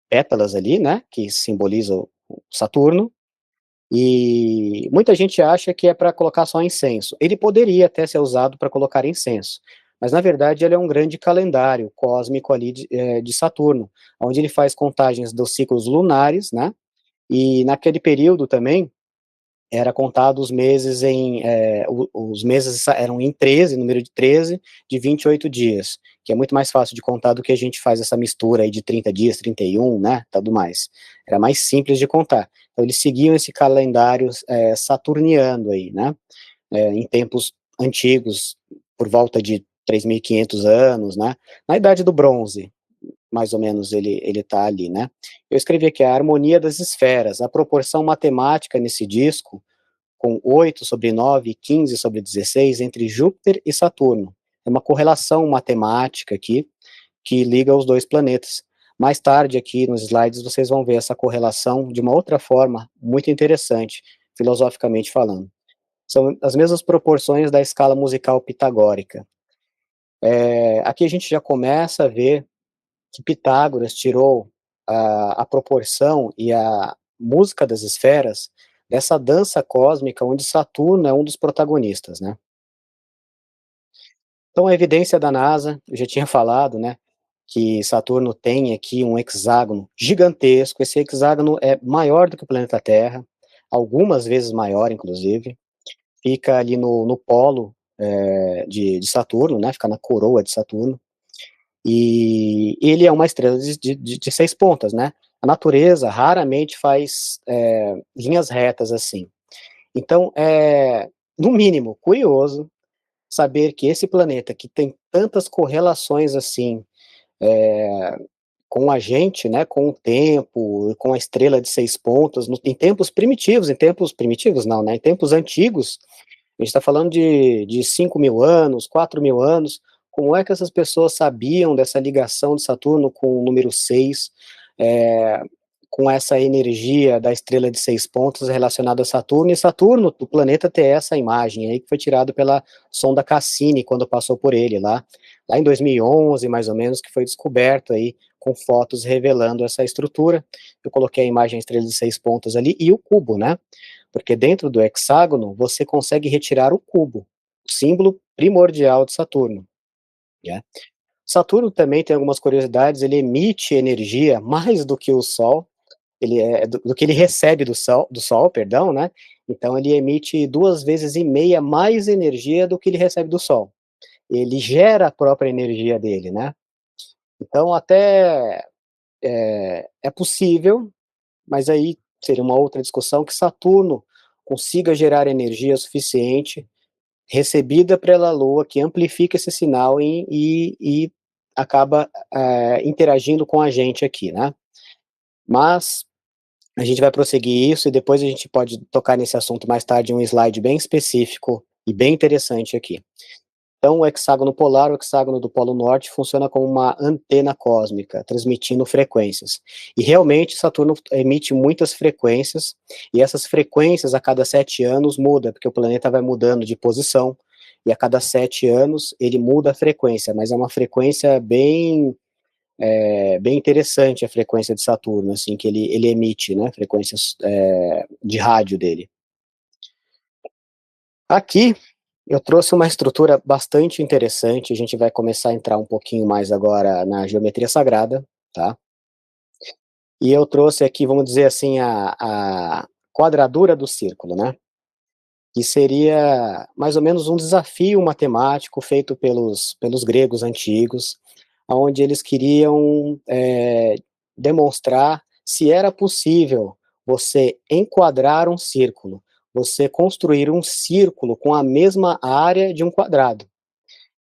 pétalas ali, né, que simbolizam o Saturno. E muita gente acha que é para colocar só incenso. Ele poderia até ser usado para colocar incenso, mas na verdade ele é um grande calendário cósmico ali de Saturno, onde ele faz contagens dos ciclos lunares, né? E naquele período também era contado os meses os meses eram em 13, número de 13, de 28 dias, que é muito mais fácil de contar do que a gente faz essa mistura aí de 30 dias, 31, né, tudo mais. Era mais simples de contar. Então eles seguiam esse calendário saturniano aí, né, em tempos antigos, por volta de 3.500 anos, né, na idade do bronze, mais ou menos ele tá ali, né. Eu escrevi aqui a harmonia das esferas, a proporção matemática nesse disco, com 8/9 e 15/16 entre Júpiter e Saturno. É uma correlação matemática aqui, que liga os dois planetas. Mais tarde aqui nos slides vocês vão ver essa correlação de uma outra forma muito interessante, filosoficamente falando. São as mesmas proporções da escala musical pitagórica. Aqui a gente já começa a ver que Pitágoras tirou a proporção e a música das esferas dessa dança cósmica onde Saturno é um dos protagonistas, né. Então a evidência da NASA, eu já tinha falado, né, que Saturno tem aqui um hexágono gigantesco, esse hexágono é maior do que o planeta Terra, algumas vezes maior inclusive, fica ali no polo, de Saturno, né, fica na coroa de Saturno. E ele é uma estrela de 6 pontas, né. A natureza raramente faz, linhas retas assim. Então é, no mínimo, curioso saber que esse planeta que tem tantas correlações assim, com a gente, né, com o tempo, com a estrela de 6 pontas, em tempos primitivos não, né, em tempos antigos, a gente está falando de 5.000 anos, 4.000 anos, como é que essas pessoas sabiam dessa ligação de Saturno com o número 6, eh, com essa energia da estrela de 6 pontos relacionada a Saturno, e Saturno, o planeta, ter essa imagem aí que foi tirado pela sonda Cassini quando passou por ele lá em 2011, mais ou menos, que foi descoberto aí com fotos revelando essa estrutura. Eu coloquei a imagem estrela de 6 pontas ali e o cubo, né? Porque dentro do hexágono você consegue retirar o cubo, o símbolo primordial de Saturno, né. Saturno também tem algumas curiosidades, ele emite energia mais do que o Sol, ele é do que ele recebe do Sol, perdão, né, então ele emite 2 vezes e meia mais energia do que ele recebe do Sol. Ele gera a própria energia dele, né. Então até, é possível, mas aí seria uma outra discussão, que Saturno consiga gerar energia suficiente, recebida pela Lua, que amplifica esse sinal e acaba, interagindo com a gente aqui, né. Mas a gente vai prosseguir isso e depois a gente pode tocar nesse assunto mais tarde em um slide bem específico e bem interessante aqui. Então, o hexágono polar, o hexágono do Polo Norte, funciona como uma antena cósmica, transmitindo frequências. E realmente Saturno emite muitas frequências, e essas frequências a cada 7 anos muda, porque o planeta vai mudando de posição, e a cada 7 anos ele muda a frequência, mas é uma frequência bem interessante a frequência de Saturno, assim, que ele emite, né, frequências de rádio dele. Aqui eu trouxe uma estrutura bastante interessante, a gente vai começar a entrar um pouquinho mais agora na geometria sagrada, tá? E eu trouxe aqui, vamos dizer assim, a quadradura do círculo, né? Que seria mais ou menos um desafio matemático feito pelos gregos antigos, onde eles queriam demonstrar se era possível você enquadrar um círculo, você construir um círculo com a mesma área de um quadrado.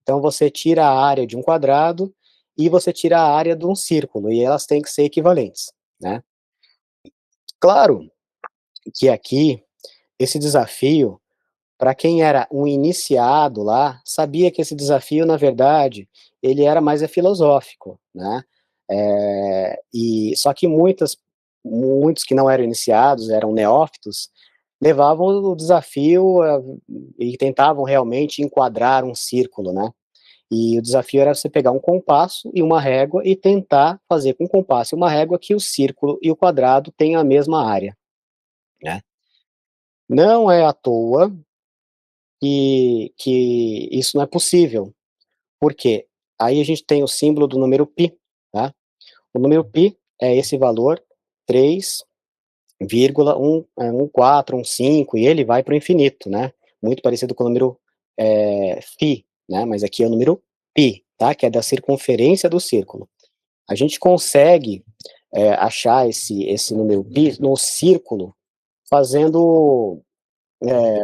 Então você tira a área de um quadrado e você tira a área de um círculo, e elas têm que ser equivalentes, né. Claro que aqui, esse desafio, para quem era um iniciado lá, sabia que esse desafio, na verdade, ele era mais filosófico, né. E só que muitos que não eram iniciados, eram neófitos, levavam o desafio, e tentavam realmente enquadrar um círculo, né. E o desafio era você pegar um compasso e uma régua e tentar fazer com o compasso e uma régua que o círculo e o quadrado tenham a mesma área, né. Não é à toa que isso não é possível, porque aí a gente tem o símbolo do número π, tá. O número π é esse valor 3,11415 e ele vai para o infinito, né, muito parecido com o número, φ, né, mas aqui é o número π, tá, que é da circunferência do círculo. A gente consegue, achar esse número π no círculo fazendo,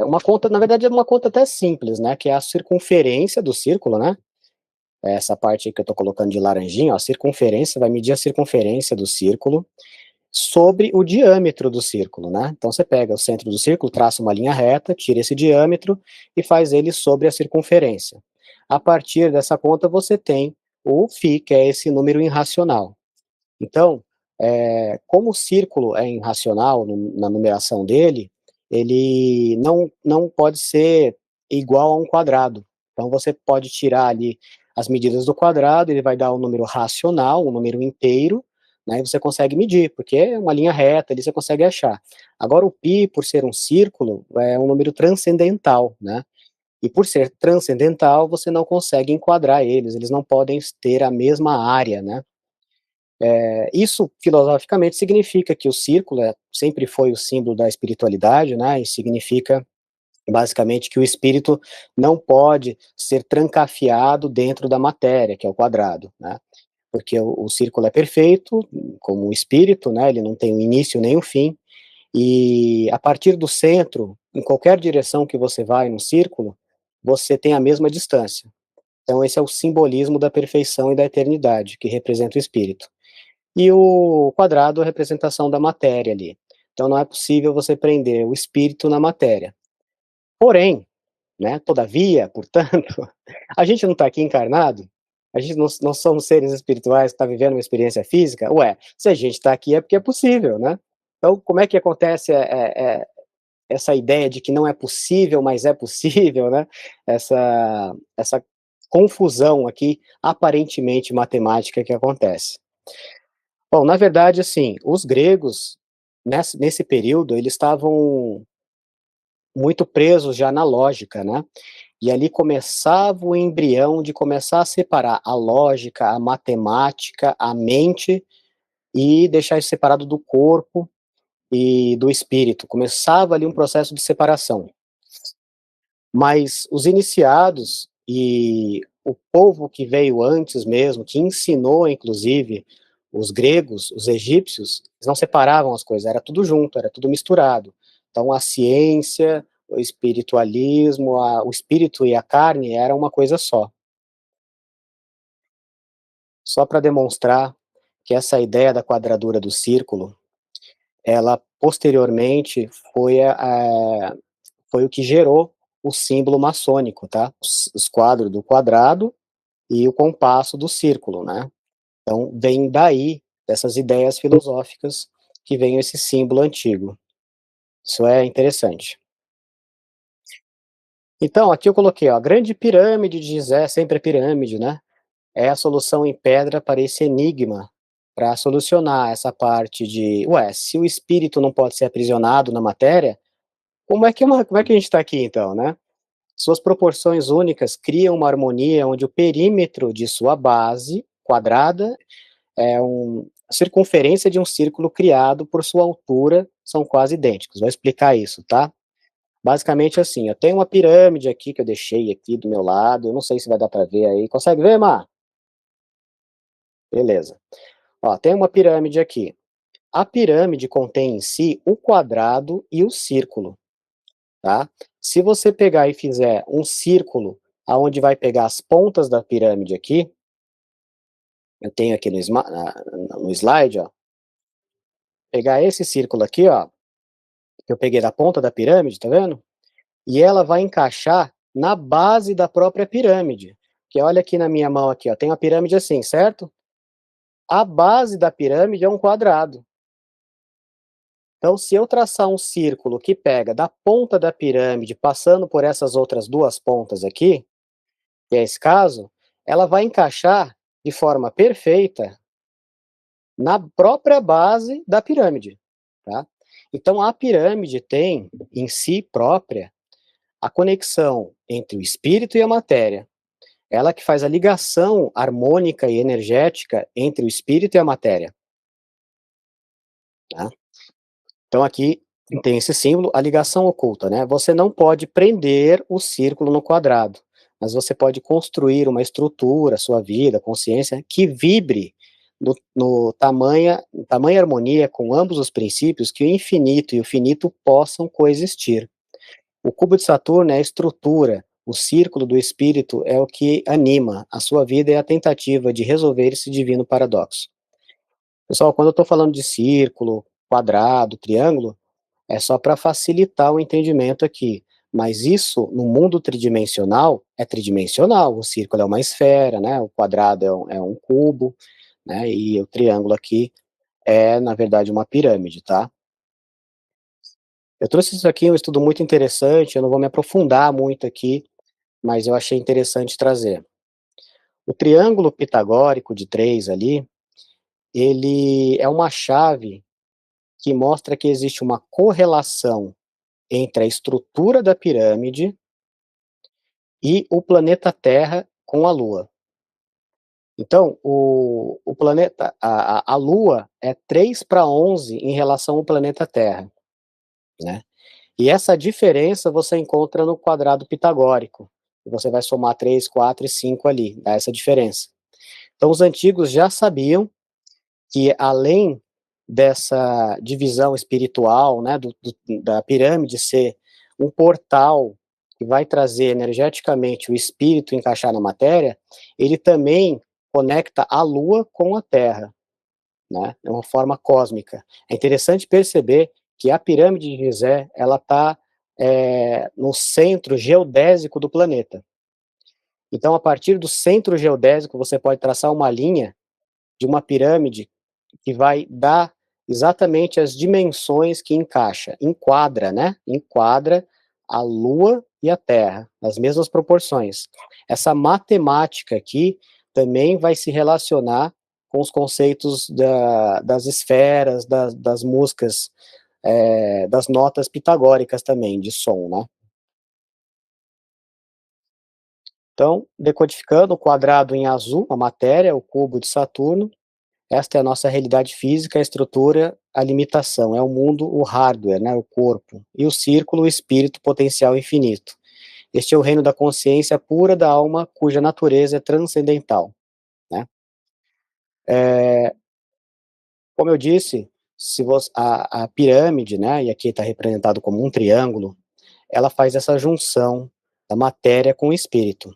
uma conta, na verdade é uma conta até simples, né, que é a circunferência do círculo, né, essa parte aí que eu estou colocando de laranjinha, ó, a circunferência, vai medir a circunferência do círculo sobre o diâmetro do círculo, né. Então você pega o centro do círculo, traça uma linha reta, tira esse diâmetro e faz ele sobre a circunferência. A partir dessa conta você tem o φ, que é esse número irracional. Então, como o círculo é irracional na numeração dele, ele não pode ser igual a um quadrado. Então você pode tirar ali as medidas do quadrado, ele vai dar um número racional, um número inteiro, né, e você consegue medir, porque é uma linha reta, ali você consegue achar. Agora o π, por ser um círculo, é um número transcendental, né, e por ser transcendental, você não consegue enquadrar eles não podem ter a mesma área, né. Isso filosoficamente significa que o círculo sempre foi o símbolo da espiritualidade, né, e significa basicamente que o espírito não pode ser trancafiado dentro da matéria, que é o quadrado, né, porque o círculo é perfeito, como o espírito, né, ele não tem um início nem um fim, e a partir do centro, em qualquer direção que você vai no círculo, você tem a mesma distância. Então esse é o simbolismo da perfeição e da eternidade, que representa o espírito. E o quadrado é a representação da matéria ali. Então não é possível você prender o espírito na matéria. Porém, né, todavia, portanto, a gente não está aqui encarnado? A gente não somos seres espirituais que está vivendo uma experiência física? Ué, se a gente está aqui é porque é possível, né? Então como é que acontece, essa ideia de que não é possível, mas é possível, né? Essa confusão aqui, aparentemente matemática, que acontece. Bom, na verdade, assim, os gregos, nesse período, eles estavam muito presos já na lógica, né, e ali começava o embrião de começar a separar a lógica, a matemática, a mente, e deixar isso separado do corpo e do espírito. Começava ali um processo de separação. Mas os iniciados e o povo que veio antes mesmo, que ensinou inclusive os gregos, os egípcios, eles não separavam as coisas, era tudo junto, era tudo misturado. Então a ciência, o espiritualismo, o espírito e a carne eram uma coisa só. Só para demonstrar que essa ideia da quadradura do círculo, ela posteriormente foi o que gerou o símbolo maçônico, tá? Os quadros do quadrado e o compasso do círculo, né? Então, vem daí, dessas ideias filosóficas, que vem esse símbolo antigo. Isso é interessante. Então, aqui eu coloquei, ó, a grande pirâmide de Gizé, sempre é pirâmide, né? É a solução em pedra para esse enigma, para solucionar essa parte de, ué, se o espírito não pode ser aprisionado na matéria, como é que a gente está aqui então, né? Suas proporções únicas criam uma harmonia onde o perímetro de sua base quadrada a circunferência de um círculo criado por sua altura são quase idênticos. Vou explicar isso, tá? Basicamente assim, eu tenho uma pirâmide aqui que eu deixei aqui do meu lado, eu não sei se vai dar para ver aí. Consegue ver, Mar? Beleza. Ó, tem uma pirâmide aqui. A pirâmide contém em si o quadrado e o círculo, tá? Se você pegar e fizer um círculo aonde vai pegar as pontas da pirâmide aqui, eu tenho aqui no slide, ó, pegar esse círculo aqui, ó, que eu peguei da ponta da pirâmide, tá vendo? E ela vai encaixar na base da própria pirâmide. Que olha aqui na minha mão aqui, ó, tem uma pirâmide assim, certo? A base da pirâmide é um quadrado. Então, se eu traçar um círculo que pega da ponta da pirâmide, passando por essas outras duas pontas aqui, que é esse caso, ela vai encaixar de forma perfeita na própria base da pirâmide, tá? Então, a pirâmide tem em si própria a conexão entre o espírito e a matéria. Ela que faz a ligação harmônica e energética entre o espírito e a matéria, tá? Então aqui tem esse símbolo, a ligação oculta, né? Você não pode prender o círculo no quadrado, mas você pode construir uma estrutura, sua vida, consciência, que vibre no tamanha harmonia com ambos os princípios, que o infinito e o finito possam coexistir. O cubo de Saturno é a estrutura, o círculo do espírito é o que anima, a sua vida é a tentativa de resolver esse divino paradoxo. Pessoal, quando eu estou falando de círculo, quadrado, triângulo, é só para facilitar o entendimento aqui. Mas isso, no mundo tridimensional, é tridimensional. O círculo é uma esfera, né? O quadrado é um cubo, né? E o triângulo aqui é, na verdade, uma pirâmide, tá? Eu trouxe isso aqui, um estudo muito interessante, eu não vou me aprofundar muito aqui, mas eu achei interessante trazer. O triângulo pitagórico de 3 ali, ele é uma chave que mostra que existe uma correlação entre a estrutura da pirâmide e o planeta Terra com a Lua. Então, o planeta, a Lua é 3:11 em relação ao planeta Terra, né? E essa diferença você encontra no quadrado pitagórico. Você vai somar 3, 4 e 5 ali, dá essa diferença. Então, os antigos já sabiam que, além dessa divisão espiritual, né, da pirâmide ser um portal que vai trazer energeticamente o espírito encaixar na matéria, ele também conecta a Lua com a Terra, né, de uma forma cósmica. É interessante perceber que a pirâmide de Gizé, ela está no centro geodésico do planeta. Então, a partir do centro geodésico, você pode traçar uma linha de uma pirâmide que vai dar exatamente as dimensões que enquadra, né? Enquadra a Lua e a Terra, nas mesmas proporções. Essa matemática aqui também vai se relacionar com os conceitos das esferas, das músicas, das notas pitagóricas também, de som, né? Então, decodificando o quadrado em azul, a matéria, o cubo de Saturno, Esta é a nossa realidade física, a estrutura, a limitação, é o mundo, o hardware, né, o corpo, e o círculo, o espírito potencial infinito. Este é o reino da consciência pura da alma, cuja natureza é transcendental, né. Como eu disse, se você a pirâmide, né, e aqui está representado como um triângulo, ela faz essa junção da matéria com o espírito.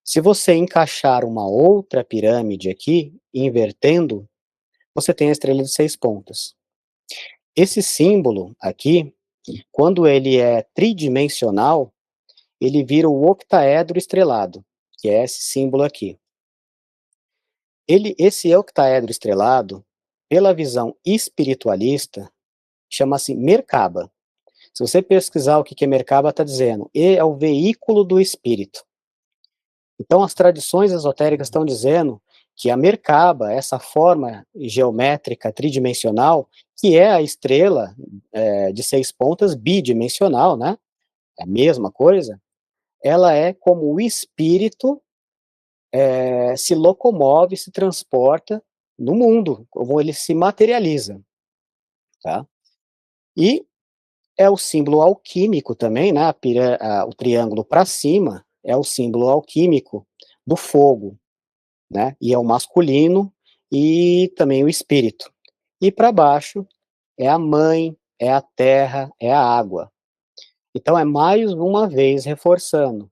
Se você encaixar uma outra pirâmide aqui, invertendo, você tem a estrela de 6 pontas. Esse símbolo aqui, quando ele é tridimensional, ele vira o octaedro estrelado, que é esse símbolo aqui. Esse octaedro estrelado, pela visão espiritualista, chama-se Merkaba. Se você pesquisar o que é Merkaba, está dizendo, e é o veículo do espírito. Então as tradições esotéricas estão dizendo que a Merkaba, essa forma geométrica tridimensional, que é a estrela de 6 pontas bidimensional, né? É a mesma coisa, ela é como o espírito se locomove, se transporta no mundo, como ele se materializa, tá? E é o símbolo alquímico também, né? O triângulo para cima é o símbolo alquímico do fogo, né? E é o masculino e também o espírito. E para baixo é a mãe, é a terra, é a água. Então é mais uma vez reforçando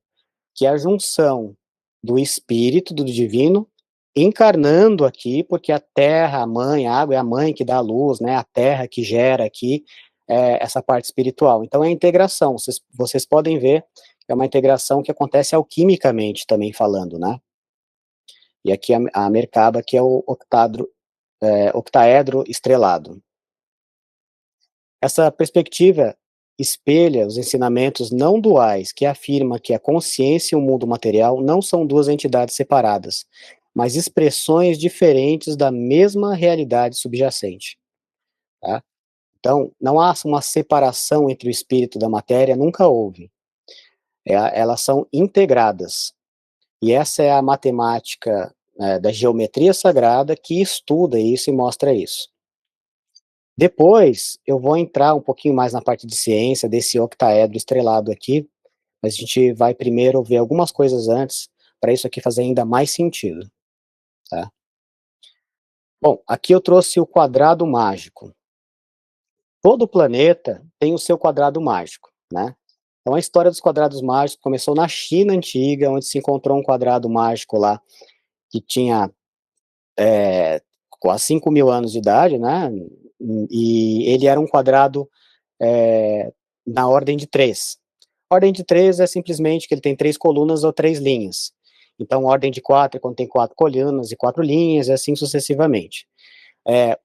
que a junção do espírito, do divino, encarnando aqui, porque a terra, a mãe, a água é a mãe que dá a luz, né? A terra que gera aqui essa parte espiritual. Então é a integração. Vocês podem ver que é uma integração que acontece alquimicamente também falando, né? E aqui a Merkaba, que é o octaedro estrelado. Essa perspectiva espelha os ensinamentos não duais, que afirma que a consciência e o mundo material não são duas entidades separadas, mas expressões diferentes da mesma realidade subjacente. Tá? Então, não há uma separação entre o espírito da matéria, nunca houve. Elas são integradas. E essa é a matemática da geometria sagrada que estuda isso e mostra isso. Depois, eu vou entrar um pouquinho mais na parte de ciência desse octaedro estrelado aqui, mas a gente vai primeiro ver algumas coisas antes, para isso aqui fazer ainda mais sentido, tá? Bom, aqui eu trouxe o quadrado mágico. Todo planeta tem o seu quadrado mágico, né? Então a história dos quadrados mágicos começou na China antiga, onde se encontrou um quadrado mágico lá, que tinha quase 5.000 anos de idade, né? E ele era um quadrado na ordem de 3. Ordem de 3 é simplesmente que ele tem 3 colunas ou 3 linhas. Então, ordem de 4 é quando tem 4 colunas e 4 linhas, e assim sucessivamente.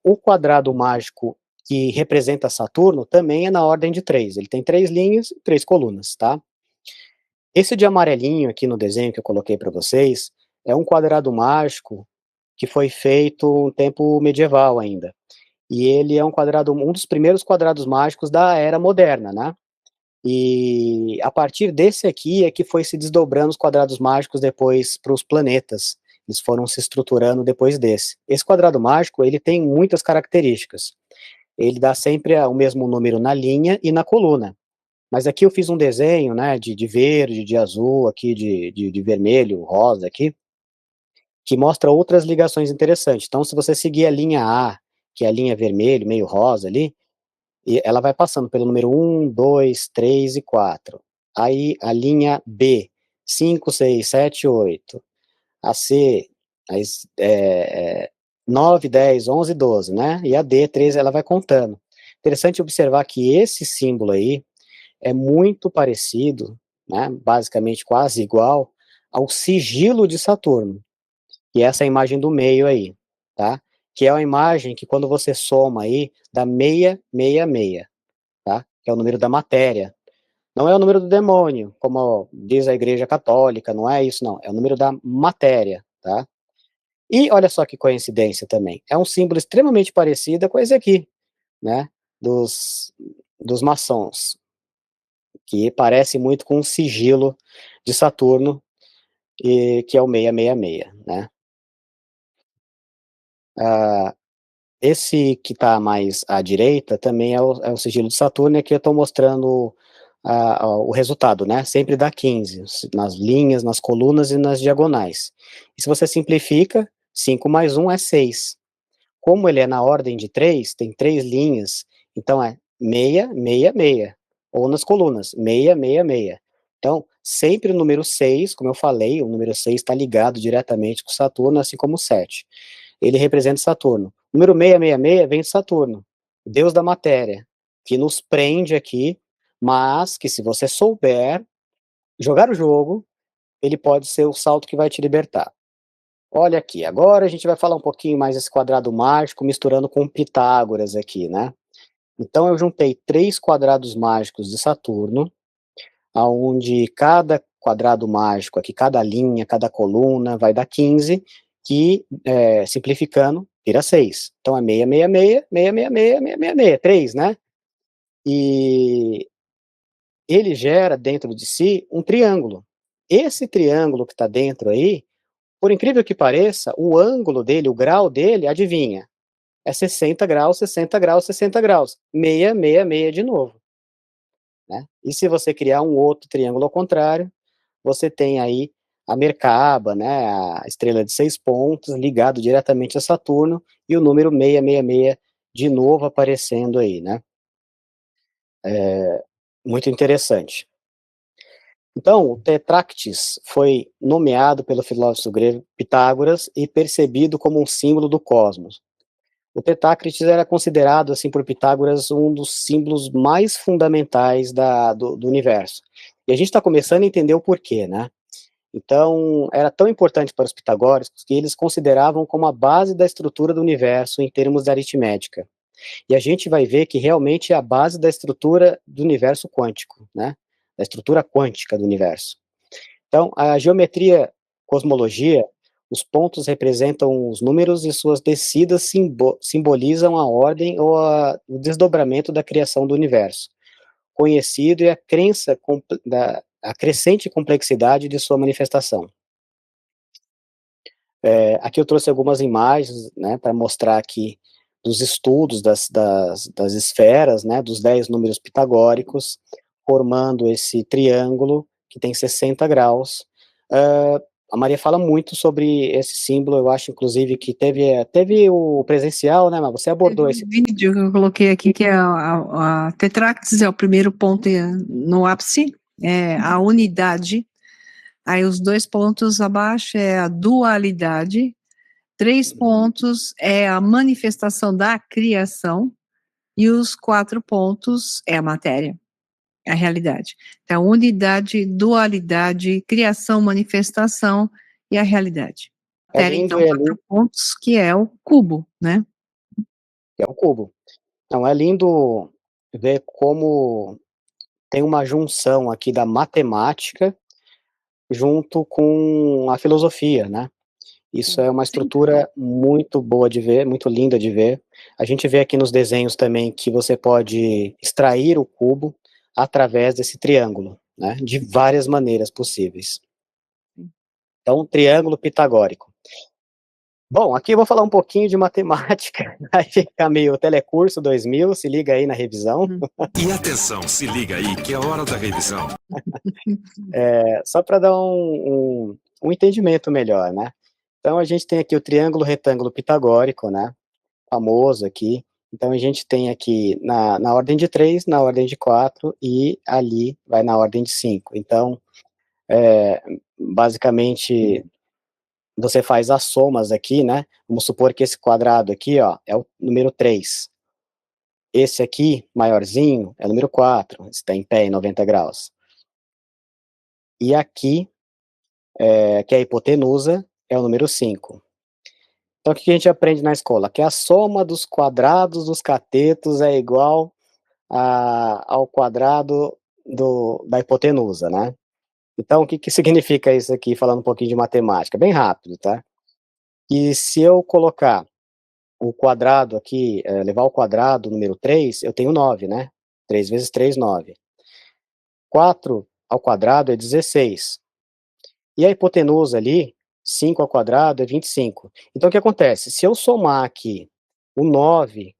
O quadrado mágico que representa Saturno também é na ordem de 3. Ele tem 3 linhas e 3 colunas, tá? Esse de amarelinho aqui no desenho que eu coloquei para vocês é um quadrado mágico que foi feito no tempo medieval ainda. E ele é um dos primeiros quadrados mágicos da era moderna, né? E a partir desse aqui é que foi se desdobrando os quadrados mágicos depois para os planetas. Eles foram se estruturando depois desse. Esse quadrado mágico, ele tem muitas características. Ele dá sempre o mesmo número na linha e na coluna. Mas aqui eu fiz um desenho, né, de verde, de azul, aqui de vermelho, rosa aqui, que mostra outras ligações interessantes. Então, se você seguir a linha A, que é a linha vermelho, meio rosa ali, e ela vai passando pelo número 1, 2, 3 e 4. Aí a linha B, 5, 6, 7, 8. A C, as, 9, 10, 11, 12, né? E a D, 13, ela vai contando. Interessante observar que esse símbolo aí é muito parecido, né? Basicamente quase igual ao sigilo de Saturno, que é essa imagem do meio aí, tá? Que é uma imagem que quando você soma aí, dá 666. Tá? Que é o número da matéria. Não é o número do demônio, como diz a Igreja Católica, não é isso, não. É o número da matéria, tá? E olha só que coincidência também. É um símbolo extremamente parecido com esse aqui, né? Dos maçons, que parece muito com o sigilo de Saturno, que é o 666, né? Esse que está mais à direita também é o sigilo de Saturno, e aqui eu estou mostrando o resultado, né? Sempre dá 15, nas linhas, nas colunas e nas diagonais. E se você simplifica, 5 mais 1 é 6. Como ele é na ordem de 3, tem 3 linhas, então é 6, 6, 6. Ou nas colunas, 6, 6, 6. Então, sempre o número 6, como eu falei, o número 6 está ligado diretamente com Saturno, assim como o 7. Ele representa Saturno. O número 666 vem de Saturno, deus da matéria, que nos prende aqui, mas que se você souber jogar o jogo, ele pode ser o salto que vai te libertar. Olha aqui, agora a gente vai falar um pouquinho mais desse quadrado mágico, misturando com Pitágoras aqui, né? Então eu juntei 3 quadrados mágicos de Saturno, aonde cada quadrado mágico aqui, cada linha, cada coluna vai dar 15, que, simplificando, vira 6. Então é 666, 666, 666, 3, né? E ele gera dentro de si um triângulo. Esse triângulo que está dentro aí, por incrível que pareça, o ângulo dele, o grau dele, adivinha? É 60 graus, 60 graus, 60 graus. 666 de novo, né? E se você criar um outro triângulo ao contrário, você tem aí a Merkaba, né, a estrela de 6 pontos, ligado diretamente a Saturno, e o número 666 de novo aparecendo aí, né? Muito interessante. Então, o Tetractis foi nomeado pelo filósofo grego Pitágoras e percebido como um símbolo do cosmos. O Tetractis era considerado, assim, por Pitágoras, um dos símbolos mais fundamentais do universo. E a gente está começando a entender o porquê, né? Então, era tão importante para os pitagóricos que eles consideravam como a base da estrutura do universo em termos de aritmética. E a gente vai ver que realmente é a base da estrutura do universo quântico, né? Da estrutura quântica do universo. Então, a geometria, cosmologia, os pontos representam os números e suas descidas simbolizam a ordem ou o desdobramento da criação do universo, conhecido e a crença a crescente complexidade de sua manifestação. Aqui eu trouxe algumas imagens, né, para mostrar aqui dos estudos das esferas, né, dos 10 números pitagóricos, formando esse triângulo que tem 60 graus. A Maria fala muito sobre esse símbolo, eu acho, inclusive, que teve o presencial, né, mas você abordou esse... vídeo que eu coloquei aqui, que é a Tetractis, é o primeiro ponto no ápice, é a unidade, aí os 2 pontos abaixo é a dualidade, 3 pontos é a manifestação da criação, e os 4 pontos é a matéria, a realidade. Então, unidade, dualidade, criação, manifestação e a realidade. Matéria, então, 4 pontos, que é o cubo, né? Que é o cubo. Então, é lindo ver como tem uma junção aqui da matemática junto com a filosofia, né? Isso é uma estrutura muito boa de ver, muito linda de ver. A gente vê aqui nos desenhos também que você pode extrair o cubo através desse triângulo, né? De várias maneiras possíveis. Então, triângulo pitagórico. Bom, aqui eu vou falar um pouquinho de matemática, vai ficar meio Telecurso 2000, se liga aí na revisão. E atenção, se liga aí que é a hora da revisão. Só para dar um entendimento melhor, né? Então a gente tem aqui o triângulo retângulo pitagórico, né? Famoso aqui. Então a gente tem aqui na ordem de 3, na ordem de 4 e ali vai na ordem de 5. Então, basicamente, você faz as somas aqui, né? Vamos supor que esse quadrado aqui, ó, é o número 3. Esse aqui, maiorzinho, é o número 4, está em pé em 90 graus. E aqui, que é a hipotenusa, é o número 5. Então, o que a gente aprende na escola? Que a soma dos quadrados dos catetos é igual ao quadrado da hipotenusa, né? Então, o que significa isso aqui, falando um pouquinho de matemática? Bem rápido, tá? E se eu colocar o quadrado aqui, levar ao quadrado o número 3, eu tenho 9, né? 3 vezes 3, 9. 4 ao quadrado é 16. E a hipotenusa ali 5 ao quadrado é 25. Então o que acontece? Se eu somar aqui o 9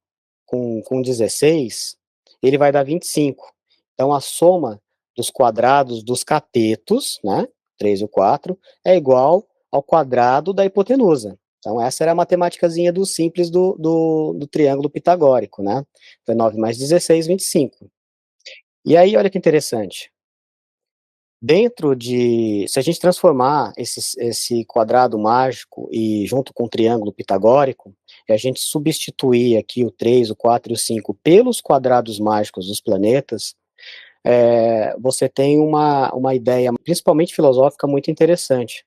com 16, ele vai dar 25. Então a soma dos quadrados dos catetos, né, 3 e o 4, é igual ao quadrado da hipotenusa. Então essa era a matemáticazinha do simples do triângulo pitagórico, né? Foi 9 mais 16, 25. E aí, olha que interessante. Se a gente transformar esse quadrado mágico e junto com o triângulo pitagórico, e a gente substituir aqui o 3, o 4 e o 5 pelos quadrados mágicos dos planetas, você tem uma ideia, principalmente filosófica, muito interessante.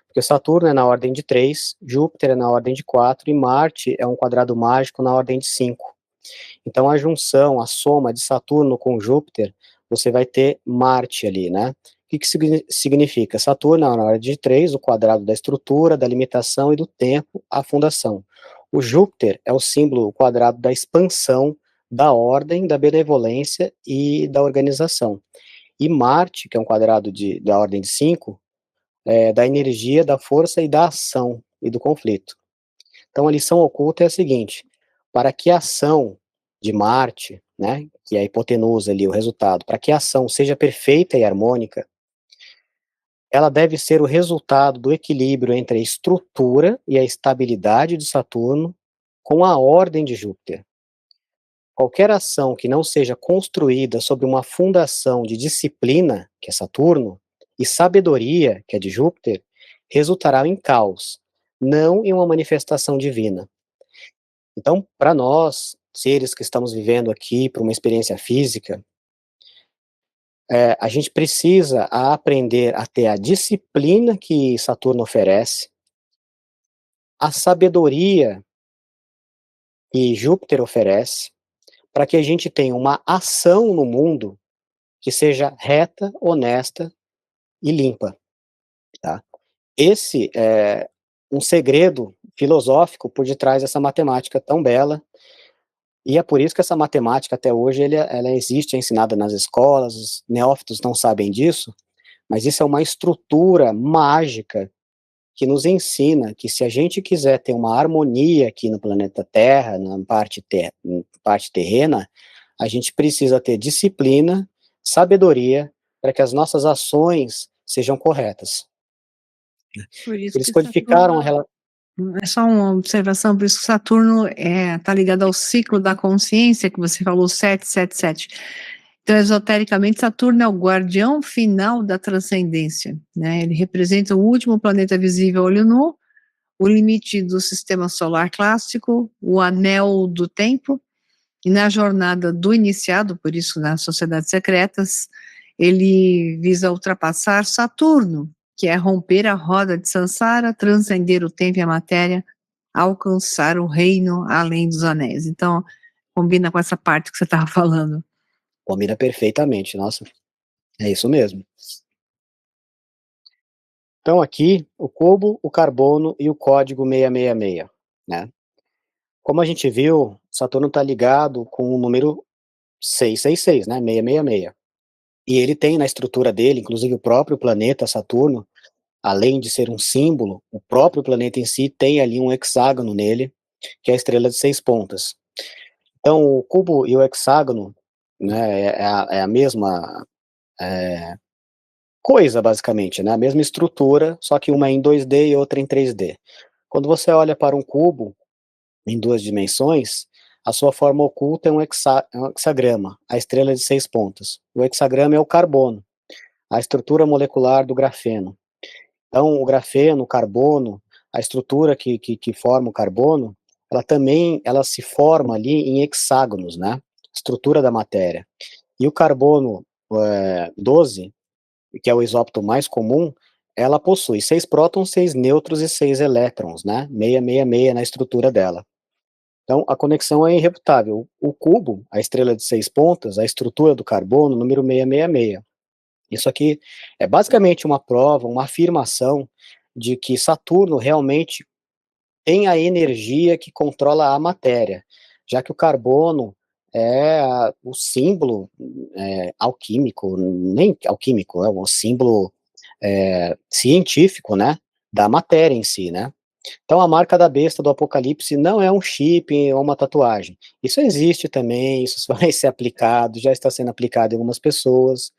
Porque Saturno é na ordem de 3, Júpiter é na ordem de 4 e Marte é um quadrado mágico na ordem de 5. Então a junção, a soma de Saturno com Júpiter, você vai ter Marte ali, né? O que significa? Saturno é na ordem de 3, o quadrado da estrutura, da limitação e do tempo, a fundação. O Júpiter é o símbolo, o quadrado da expansão, da ordem, da benevolência e da organização. E Marte, que é um quadrado da ordem de 5, da energia, da força e da ação e do conflito. Então a lição oculta é a seguinte: para que a ação de Marte, né, que é a hipotenusa ali, o resultado, para que a ação seja perfeita e harmônica, ela deve ser o resultado do equilíbrio entre a estrutura e a estabilidade de Saturno com a ordem de Júpiter. Qualquer ação que não seja construída sobre uma fundação de disciplina, que é Saturno, e sabedoria, que é de Júpiter, resultará em caos, não em uma manifestação divina. Então, para nós, seres que estamos vivendo aqui por uma experiência física, a gente precisa aprender a ter a disciplina que Saturno oferece, a sabedoria que Júpiter oferece, para que a gente tenha uma ação no mundo que seja reta, honesta e limpa, tá? Esse é um segredo filosófico por detrás dessa matemática tão bela, e é por isso que essa matemática até hoje ela existe, é ensinada nas escolas, os neófitos não sabem disso, mas isso é uma estrutura mágica que nos ensina que se a gente quiser ter uma harmonia aqui no planeta Terra, na parte terrena, a gente precisa ter disciplina, sabedoria, para que as nossas ações sejam corretas. Por isso Eles que codificaram é só uma observação, por isso que Saturno está ligado ao ciclo da consciência, que você falou, 777. Então, esotericamente, Saturno é o guardião final da transcendência, né? Ele representa o último planeta visível a olho nu, o limite do sistema solar clássico, o anel do tempo, e na jornada do iniciado, por isso nas sociedades secretas, ele visa ultrapassar Saturno, que é romper a roda de Sansara, transcender o tempo e a matéria, alcançar o reino além dos anéis. Então, combina com essa parte que você estava falando. combina perfeitamente, nossa, é isso mesmo. Então aqui, o cubo, o carbono e o código 666, né? Como a gente viu, Saturno está ligado com o número 666, né, 666. E ele tem na estrutura dele, inclusive o próprio planeta Saturno, além de ser um símbolo, o próprio planeta em si tem ali um hexágono nele, que é a estrela de 6 pontas. Então o cubo e o hexágono, né, é a mesma coisa, basicamente, né, a mesma estrutura, só que uma é em 2D e outra em 3D. Quando você olha para um cubo em 2 dimensões, a sua forma oculta é um hexagrama, a estrela de 6 pontas. O hexagrama é o carbono, a estrutura molecular do grafeno. Então, o grafeno, o carbono, a estrutura que forma o carbono, ela se forma ali em hexágonos, né? Estrutura da matéria. E o carbono 12, que é o isótopo mais comum, ela possui 6 prótons, 6 nêutrons e 6 elétrons, né? 666 na estrutura dela. Então, a conexão é irrefutável. O cubo, a estrela de 6 pontas, a estrutura do carbono, número 666. Isso aqui é basicamente uma prova, uma afirmação de que Saturno realmente tem a energia que controla a matéria, já que o carbono é o símbolo alquímico, nem alquímico, é um símbolo científico, né, da matéria em si, né. Então a marca da besta do Apocalipse não é um chip ou uma tatuagem. Isso existe também, isso vai ser aplicado, já está sendo aplicado em algumas pessoas,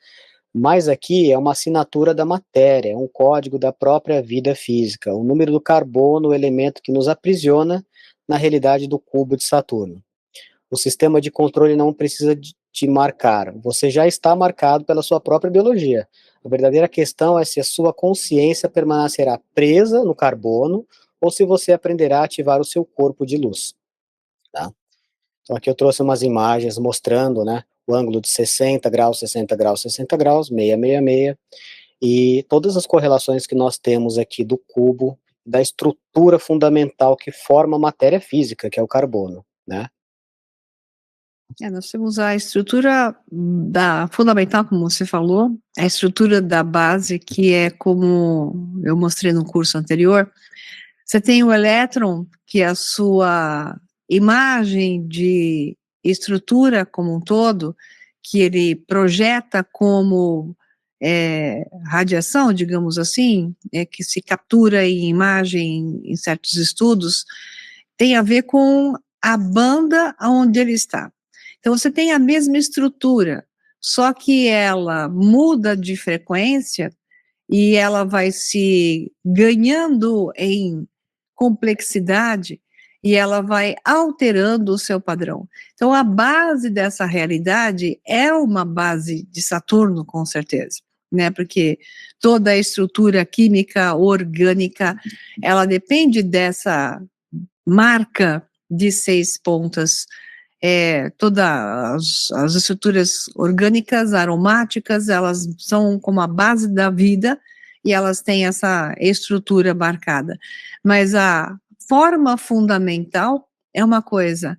mas aqui é uma assinatura da matéria, é um código da própria vida física, o número do carbono, o elemento que nos aprisiona na realidade do cubo de Saturno. O sistema de controle não precisa de te marcar, você já está marcado pela sua própria biologia. A verdadeira questão é se a sua consciência permanecerá presa no carbono ou se você aprenderá a ativar o seu corpo de luz, tá? Então aqui eu trouxe umas imagens mostrando, né, o ângulo de 60 graus, 60 graus, 60 graus, 666, e todas as correlações que nós temos aqui do cubo, da estrutura fundamental que forma a matéria física, que é o carbono, né? Nós temos a estrutura da fundamental, como você falou, a estrutura da base, que é como eu mostrei no curso anterior. Você tem o elétron, que é a sua imagem de estrutura como um todo, que ele projeta como radiação, digamos assim, que se captura em imagem em certos estudos, tem a ver com a banda onde ele está. Então você tem a mesma estrutura, só que ela muda de frequência e ela vai se ganhando em complexidade e ela vai alterando o seu padrão. Então a base dessa realidade é uma base de Saturno, com certeza, né? Porque toda a estrutura química, orgânica, ela depende dessa marca de 6 pontas. Todas as estruturas orgânicas, aromáticas, elas são como a base da vida e elas têm essa estrutura marcada. Mas a forma fundamental é uma coisa,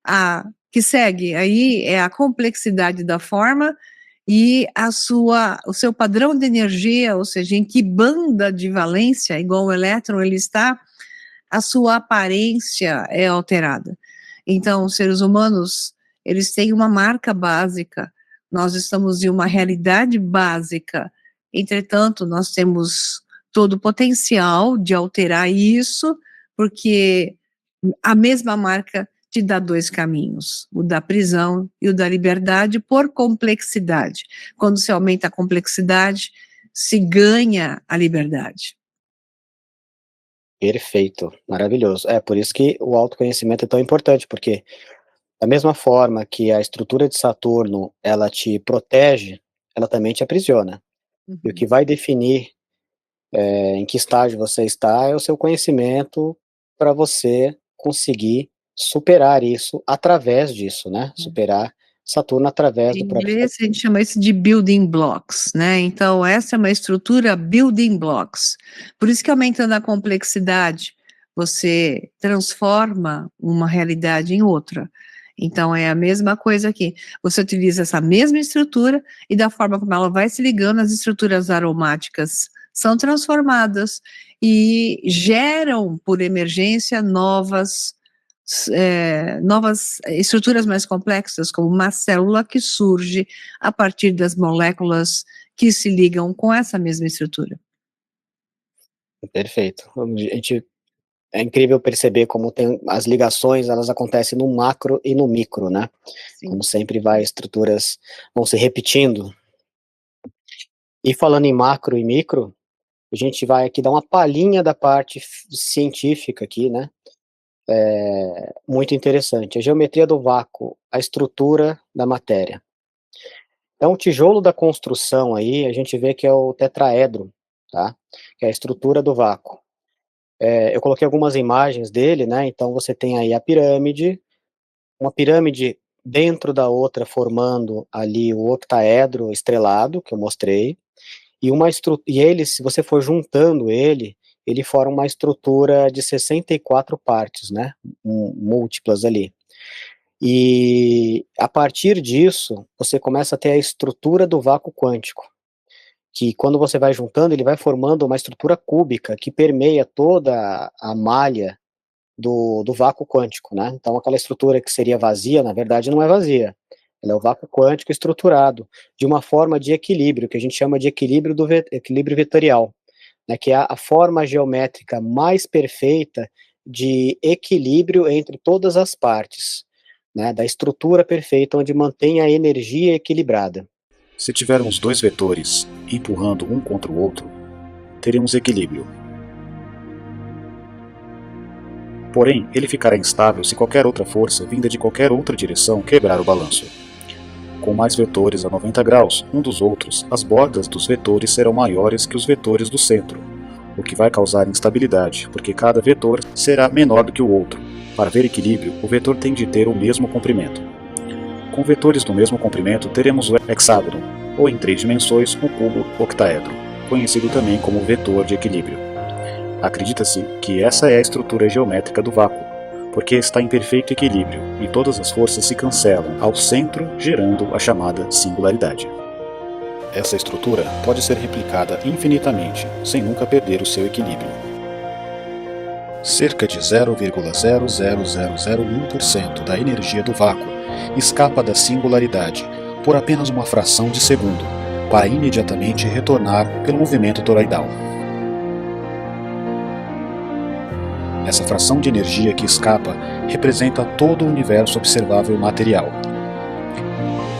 a que segue aí é a complexidade da forma e o seu padrão de energia, ou seja, em que banda de valência, igual o elétron ele está, a sua aparência é alterada. Então, os seres humanos, eles têm uma marca básica, nós estamos em uma realidade básica, entretanto, nós temos todo o potencial de alterar isso, porque a mesma marca te dá 2 caminhos, o da prisão e o da liberdade, por complexidade. Quando se aumenta a complexidade, se ganha a liberdade. Perfeito, maravilhoso. É por isso que o autoconhecimento é tão importante, porque da mesma forma que a estrutura de Saturno, ela te protege, ela também te aprisiona. E o que Uhum. vai definir, em que estágio você está, é o seu conhecimento para você conseguir superar isso através disso, né, superar Saturno através Em do próprio inglês Saturno. a gente chama isso de building blocks, né, então essa é uma estrutura building blocks. Por isso que aumentando a complexidade, você transforma uma realidade em outra. Então é a mesma coisa aqui, você utiliza essa mesma estrutura e da forma como ela vai se ligando, as estruturas aromáticas são transformadas e geram por emergência novas estruturas mais complexas, como uma célula que surge a partir das moléculas que se ligam com essa mesma estrutura. Perfeito. A gente é incrível perceber como tem as ligações, elas acontecem no macro e no micro, né, Sim. como sempre vai estruturas vão se repetindo. E falando em macro e micro, a gente vai aqui dar uma palhinha da parte científica aqui, né, muito interessante, a geometria do vácuo, a estrutura da matéria. Então o tijolo da construção aí, a gente vê que é o tetraedro, tá, que é a estrutura do vácuo. Eu coloquei algumas imagens dele, né, então você tem aí a pirâmide, uma pirâmide dentro da outra formando ali o octaedro estrelado, que eu mostrei, e ele, se você for juntando ele, ele forma uma estrutura de 64 partes, né, múltiplas ali. E a partir disso, você começa a ter a estrutura do vácuo quântico, que quando você vai juntando, ele vai formando uma estrutura cúbica que permeia toda a malha do vácuo quântico, né. Então aquela estrutura que seria vazia, na verdade não é vazia, ela é o vácuo quântico estruturado de uma forma de equilíbrio, que a gente chama de equilíbrio vetorial. né, que é a forma geométrica mais perfeita de equilíbrio entre todas as partes, né, da estrutura perfeita onde mantém a energia equilibrada. Se tivermos dois vetores empurrando um contra o outro, teremos equilíbrio. Porém, ele ficará instável se qualquer outra força vinda de qualquer outra direção quebrar o balanço. Com mais vetores a 90 graus um dos outros, as bordas dos vetores serão maiores que os vetores do centro, o que vai causar instabilidade, porque cada vetor será menor do que o outro. Para haver equilíbrio, o vetor tem de ter o mesmo comprimento. Com vetores do mesmo comprimento, teremos o hexágono, ou em 3 dimensões, o cubo octaedro, conhecido também como vetor de equilíbrio. Acredita-se que essa é a estrutura geométrica do vácuo, porque está em perfeito equilíbrio e todas as forças se cancelam ao centro, gerando a chamada singularidade. Essa estrutura pode ser replicada infinitamente, sem nunca perder o seu equilíbrio. Cerca de 0,00001% da energia do vácuo escapa da singularidade por apenas uma fração de segundo, para imediatamente retornar pelo movimento toroidal. Essa fração de energia que escapa representa todo o universo observável material.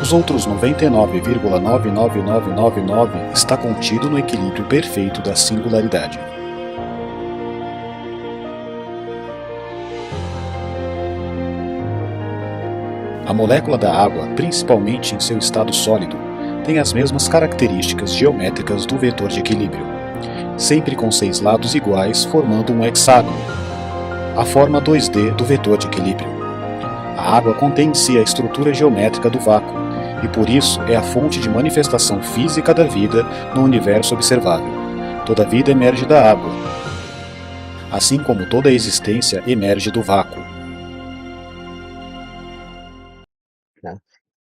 Os outros 99,99999 está contido no equilíbrio perfeito da singularidade. A molécula da água, principalmente em seu estado sólido, tem as mesmas características geométricas do vetor de equilíbrio, sempre com 6 lados iguais formando um hexágono, a forma 2D do vetor de equilíbrio. A água contém em si a estrutura geométrica do vácuo, e por isso é a fonte de manifestação física da vida no universo observável. Toda vida emerge da água, assim como toda a existência emerge do vácuo.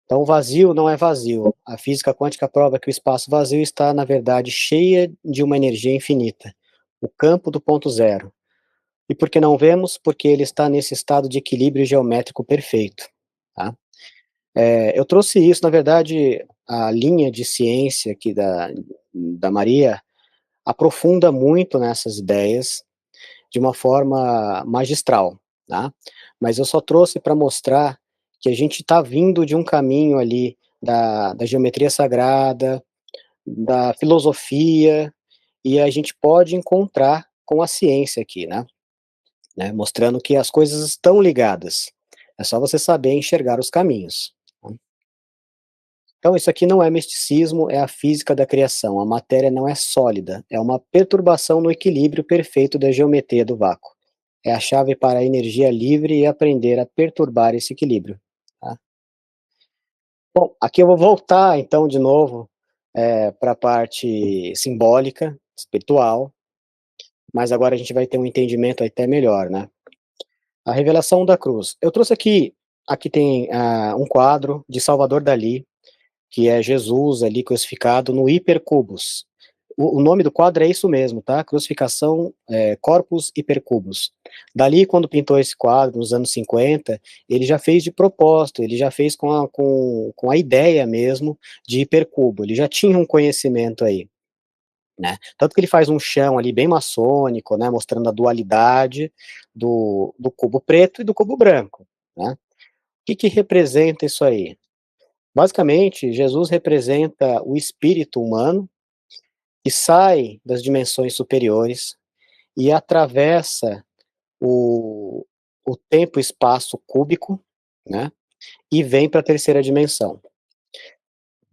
Então, o vazio não é vazio. A física quântica prova que o espaço vazio está, na verdade, cheia de uma energia infinita, o campo do ponto zero. E por que não vemos? Porque ele está nesse estado de equilíbrio geométrico perfeito. Tá? Eu trouxe isso, na verdade, a linha de ciência aqui da Maria aprofunda muito nessas ideias de uma forma magistral. Tá? Mas eu só trouxe para mostrar que a gente está vindo de um caminho ali da geometria sagrada, da filosofia, e a gente pode encontrar com a ciência aqui, né? Mostrando que as coisas estão ligadas. É só você saber enxergar os caminhos. Tá? Então isso aqui não é misticismo, é a física da criação. A matéria não é sólida, é uma perturbação no equilíbrio perfeito da geometria do vácuo. É a chave para a energia livre e aprender a perturbar esse equilíbrio. Tá? Bom, aqui eu vou voltar então de novo para a parte simbólica, espiritual, mas agora a gente vai ter um entendimento até melhor, né? A revelação da cruz. Eu trouxe aqui tem um quadro de Salvador Dalí, que é Jesus ali crucificado no hipercubus. O nome do quadro é isso mesmo, tá? Crucificação, Corpus Hipercubus. Dalí, quando pintou esse quadro, nos anos 50, ele já fez de propósito, ele já fez com a ideia mesmo de hipercubo, ele já tinha um conhecimento aí, né? Tanto que ele faz um chão ali bem maçônico, né? Mostrando a dualidade do cubo preto e do cubo branco, né? O que representa isso aí? Basicamente, Jesus representa o espírito humano, que sai das dimensões superiores e atravessa o tempo e espaço cúbico, né, e vem para a terceira dimensão.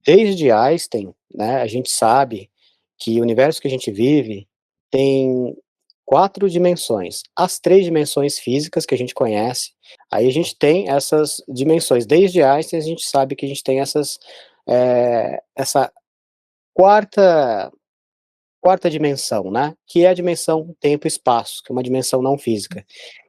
Desde Einstein, né, a gente sabe que o universo que a gente vive tem 4 dimensões. As 3 dimensões físicas que a gente conhece, aí a gente tem essas dimensões. Desde Einstein a gente sabe que a gente tem essa quarta dimensão, né, que é a dimensão tempo e espaço, que é uma dimensão não física.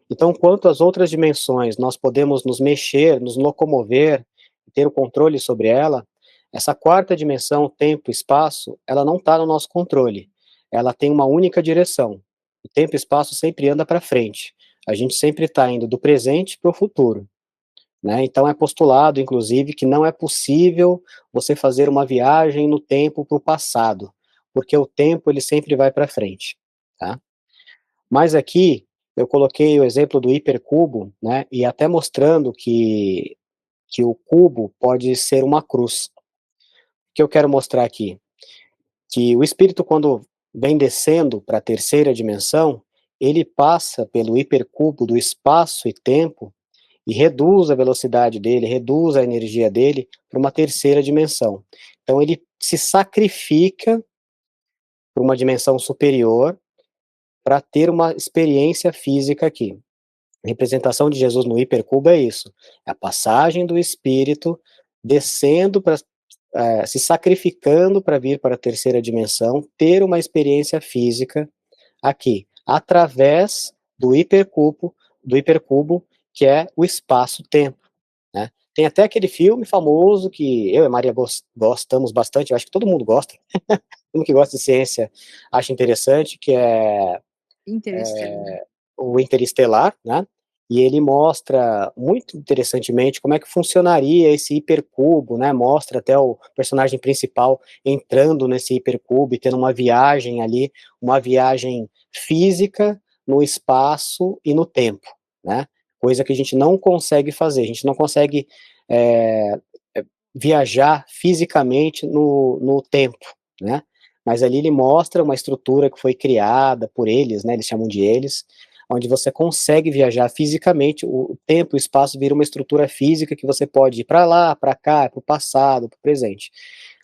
Então, quanto às outras dimensões, nós podemos nos mexer, nos locomover, ter o controle sobre ela, essa quarta dimensão, tempo e espaço, ela não está no nosso controle. Ela tem uma única direção. O tempo e espaço sempre anda para frente. A gente sempre está indo do presente para o futuro. Né? Então é postulado, inclusive, que não é possível você fazer uma viagem no tempo para o passado, porque o tempo ele sempre vai para frente, tá? Mas aqui eu coloquei o exemplo do hipercubo, né, e até mostrando que o cubo pode ser uma cruz. O que eu quero mostrar aqui? Que o espírito, quando vem descendo para a terceira dimensão, ele passa pelo hipercubo do espaço e tempo e reduz a velocidade dele, reduz a energia dele para uma terceira dimensão. Então ele se sacrifica para uma dimensão superior para ter uma experiência física aqui. A representação de Jesus no hipercubo é isso, é a passagem do espírito descendo para se sacrificando para vir para a terceira dimensão, ter uma experiência física aqui, através do hipercubo, que é o espaço-tempo, né? Tem até aquele filme famoso que eu e a Maria gostamos bastante, eu acho que todo mundo gosta, todo mundo que gosta de ciência acha interessante, que é Interestelar. o Interestelar, né? E ele mostra muito interessantemente como é que funcionaria esse hipercubo, né? Mostra até o personagem principal entrando nesse hipercubo e tendo uma viagem ali, uma viagem física no espaço e no tempo, né? Coisa que a gente não consegue fazer, a gente não consegue é, viajar fisicamente no tempo, né? Mas ali ele mostra uma estrutura que foi criada por eles, né? Eles chamam de eles, onde você consegue viajar fisicamente, o tempo e o espaço vira uma estrutura física que você pode ir para lá, para cá, para o passado, para o presente.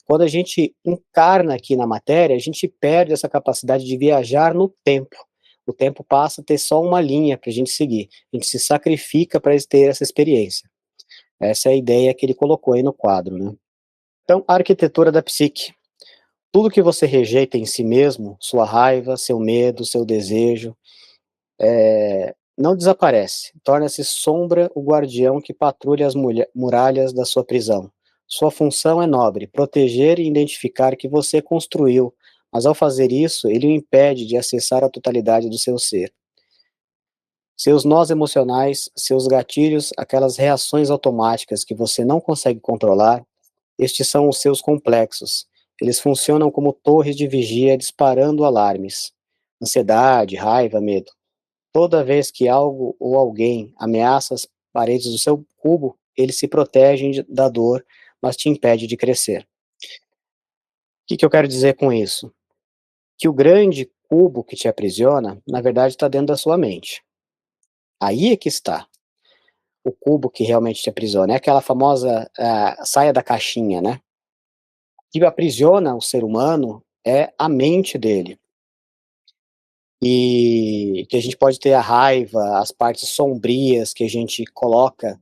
Quando a gente encarna aqui na matéria, a gente perde essa capacidade de viajar no tempo. O tempo passa a ter só uma linha para a gente seguir. A gente se sacrifica para ter essa experiência. Essa é a ideia que ele colocou aí no quadro, né? Então, a arquitetura da psique. Tudo que você rejeita em si mesmo, sua raiva, seu medo, seu desejo, não desaparece. Torna-se sombra o guardião que patrulha as muralhas da sua prisão. Sua função é nobre, proteger e identificar que você construiu, mas ao fazer isso, ele o impede de acessar a totalidade do seu ser. Seus nós emocionais, seus gatilhos, aquelas reações automáticas que você não consegue controlar, estes são os seus complexos. Eles funcionam como torres de vigia disparando alarmes. Ansiedade, raiva, medo. Toda vez que algo ou alguém ameaça as paredes do seu cubo, eles se protegem da dor, mas te impede de crescer. O que eu quero dizer com isso? Que o grande cubo que te aprisiona, na verdade, está dentro da sua mente. Aí é que está o cubo que realmente te aprisiona. É aquela famosa saia da caixinha, né? O que aprisiona o ser humano é a mente dele. E que a gente pode ter a raiva, as partes sombrias que a gente coloca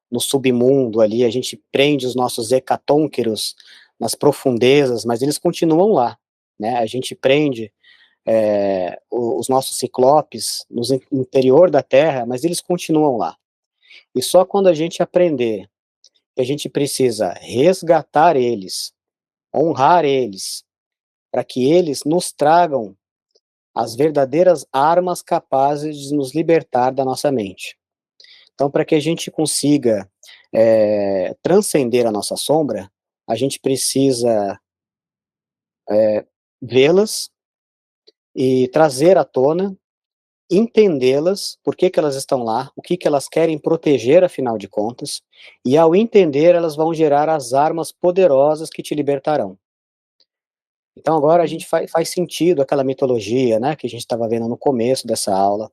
no submundo ali, a gente prende os nossos hecatônqueros nas profundezas, mas eles continuam lá, né? A gente prende os nossos ciclopes no interior da Terra, mas eles continuam lá. E só quando a gente aprender que a gente precisa resgatar eles, honrar eles, para que eles nos tragam as verdadeiras armas capazes de nos libertar da nossa mente. Então, para que a gente consiga transcender a nossa sombra, a gente precisa vê-las e trazer à tona, entendê-las, por que elas estão lá, o que elas querem proteger, afinal de contas, e ao entender, elas vão gerar as armas poderosas que te libertarão. Então agora a gente faz sentido aquela mitologia, né, que a gente estava vendo no começo dessa aula,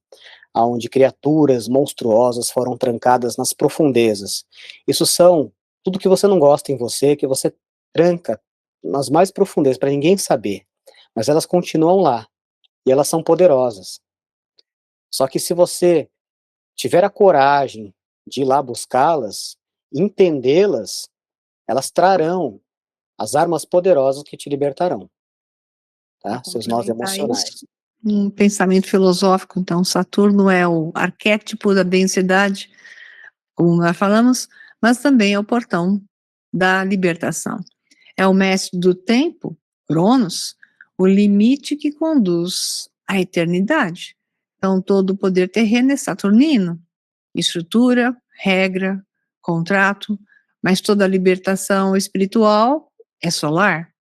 onde criaturas monstruosas foram trancadas nas profundezas. Isso são tudo que você não gosta em você, que você tranca nas mais profundezas, para ninguém saber. Mas elas continuam lá, e elas são poderosas. Só que se você tiver a coragem de ir lá buscá-las, entendê-las, elas trarão as armas poderosas que te libertarão, Para tá? Seus nós complementar emocionais. isso, um pensamento filosófico, então Saturno é o arquétipo da densidade, como nós falamos, mas também é o portão da libertação. É o mestre do tempo, Cronos, o limite que conduz à eternidade. Então todo o poder terreno é saturnino, estrutura, regra, contrato, mas toda a libertação espiritual é solar,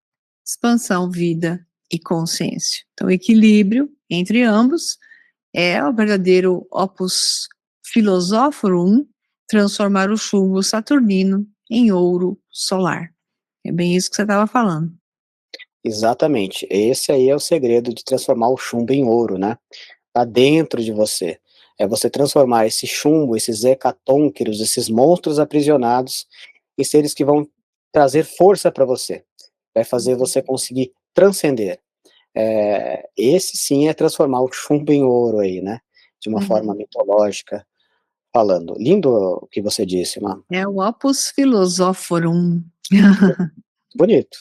expansão, vida, e consciência. Então, o equilíbrio entre ambos é o verdadeiro opus philosophorum, transformar o chumbo saturnino em ouro solar. É bem isso que você estava falando. Exatamente. Esse aí é o segredo de transformar o chumbo em ouro, né? Tá dentro de você. É você transformar esse chumbo, esses hecatônqueros, esses monstros aprisionados, em seres que vão trazer força para você. Vai fazer você conseguir transcender. Esse sim é transformar o chumbo em ouro aí, né? De uma forma mitológica falando. Lindo o que você disse, Má. É o opus philosophorum. Bonito.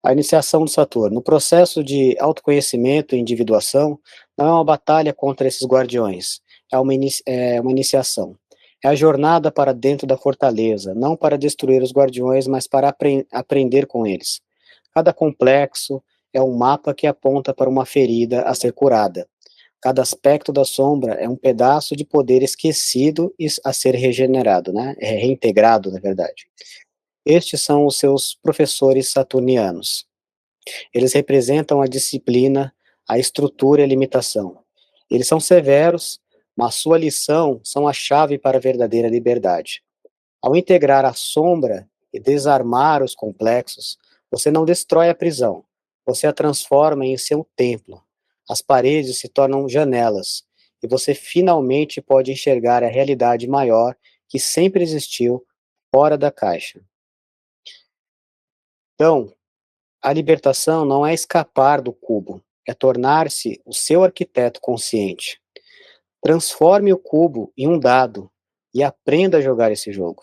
A iniciação do Saturno. O processo de autoconhecimento e individuação não é uma batalha contra esses guardiões, é uma iniciação. É a jornada para dentro da fortaleza, não para destruir os guardiões, mas para aprender com eles. Cada complexo é um mapa que aponta para uma ferida a ser curada. Cada aspecto da sombra é um pedaço de poder esquecido e a ser regenerado, né? É reintegrado, na verdade. Estes são os seus professores saturnianos. Eles representam a disciplina, a estrutura e a limitação. Eles são severos, mas sua lição são a chave para a verdadeira liberdade. Ao integrar a sombra e desarmar os complexos, você não destrói a prisão, você a transforma em seu templo. As paredes se tornam janelas, e você finalmente pode enxergar a realidade maior que sempre existiu fora da caixa. Então, a libertação não é escapar do cubo, é tornar-se o seu arquiteto consciente. Transforme o cubo em um dado e aprenda a jogar esse jogo.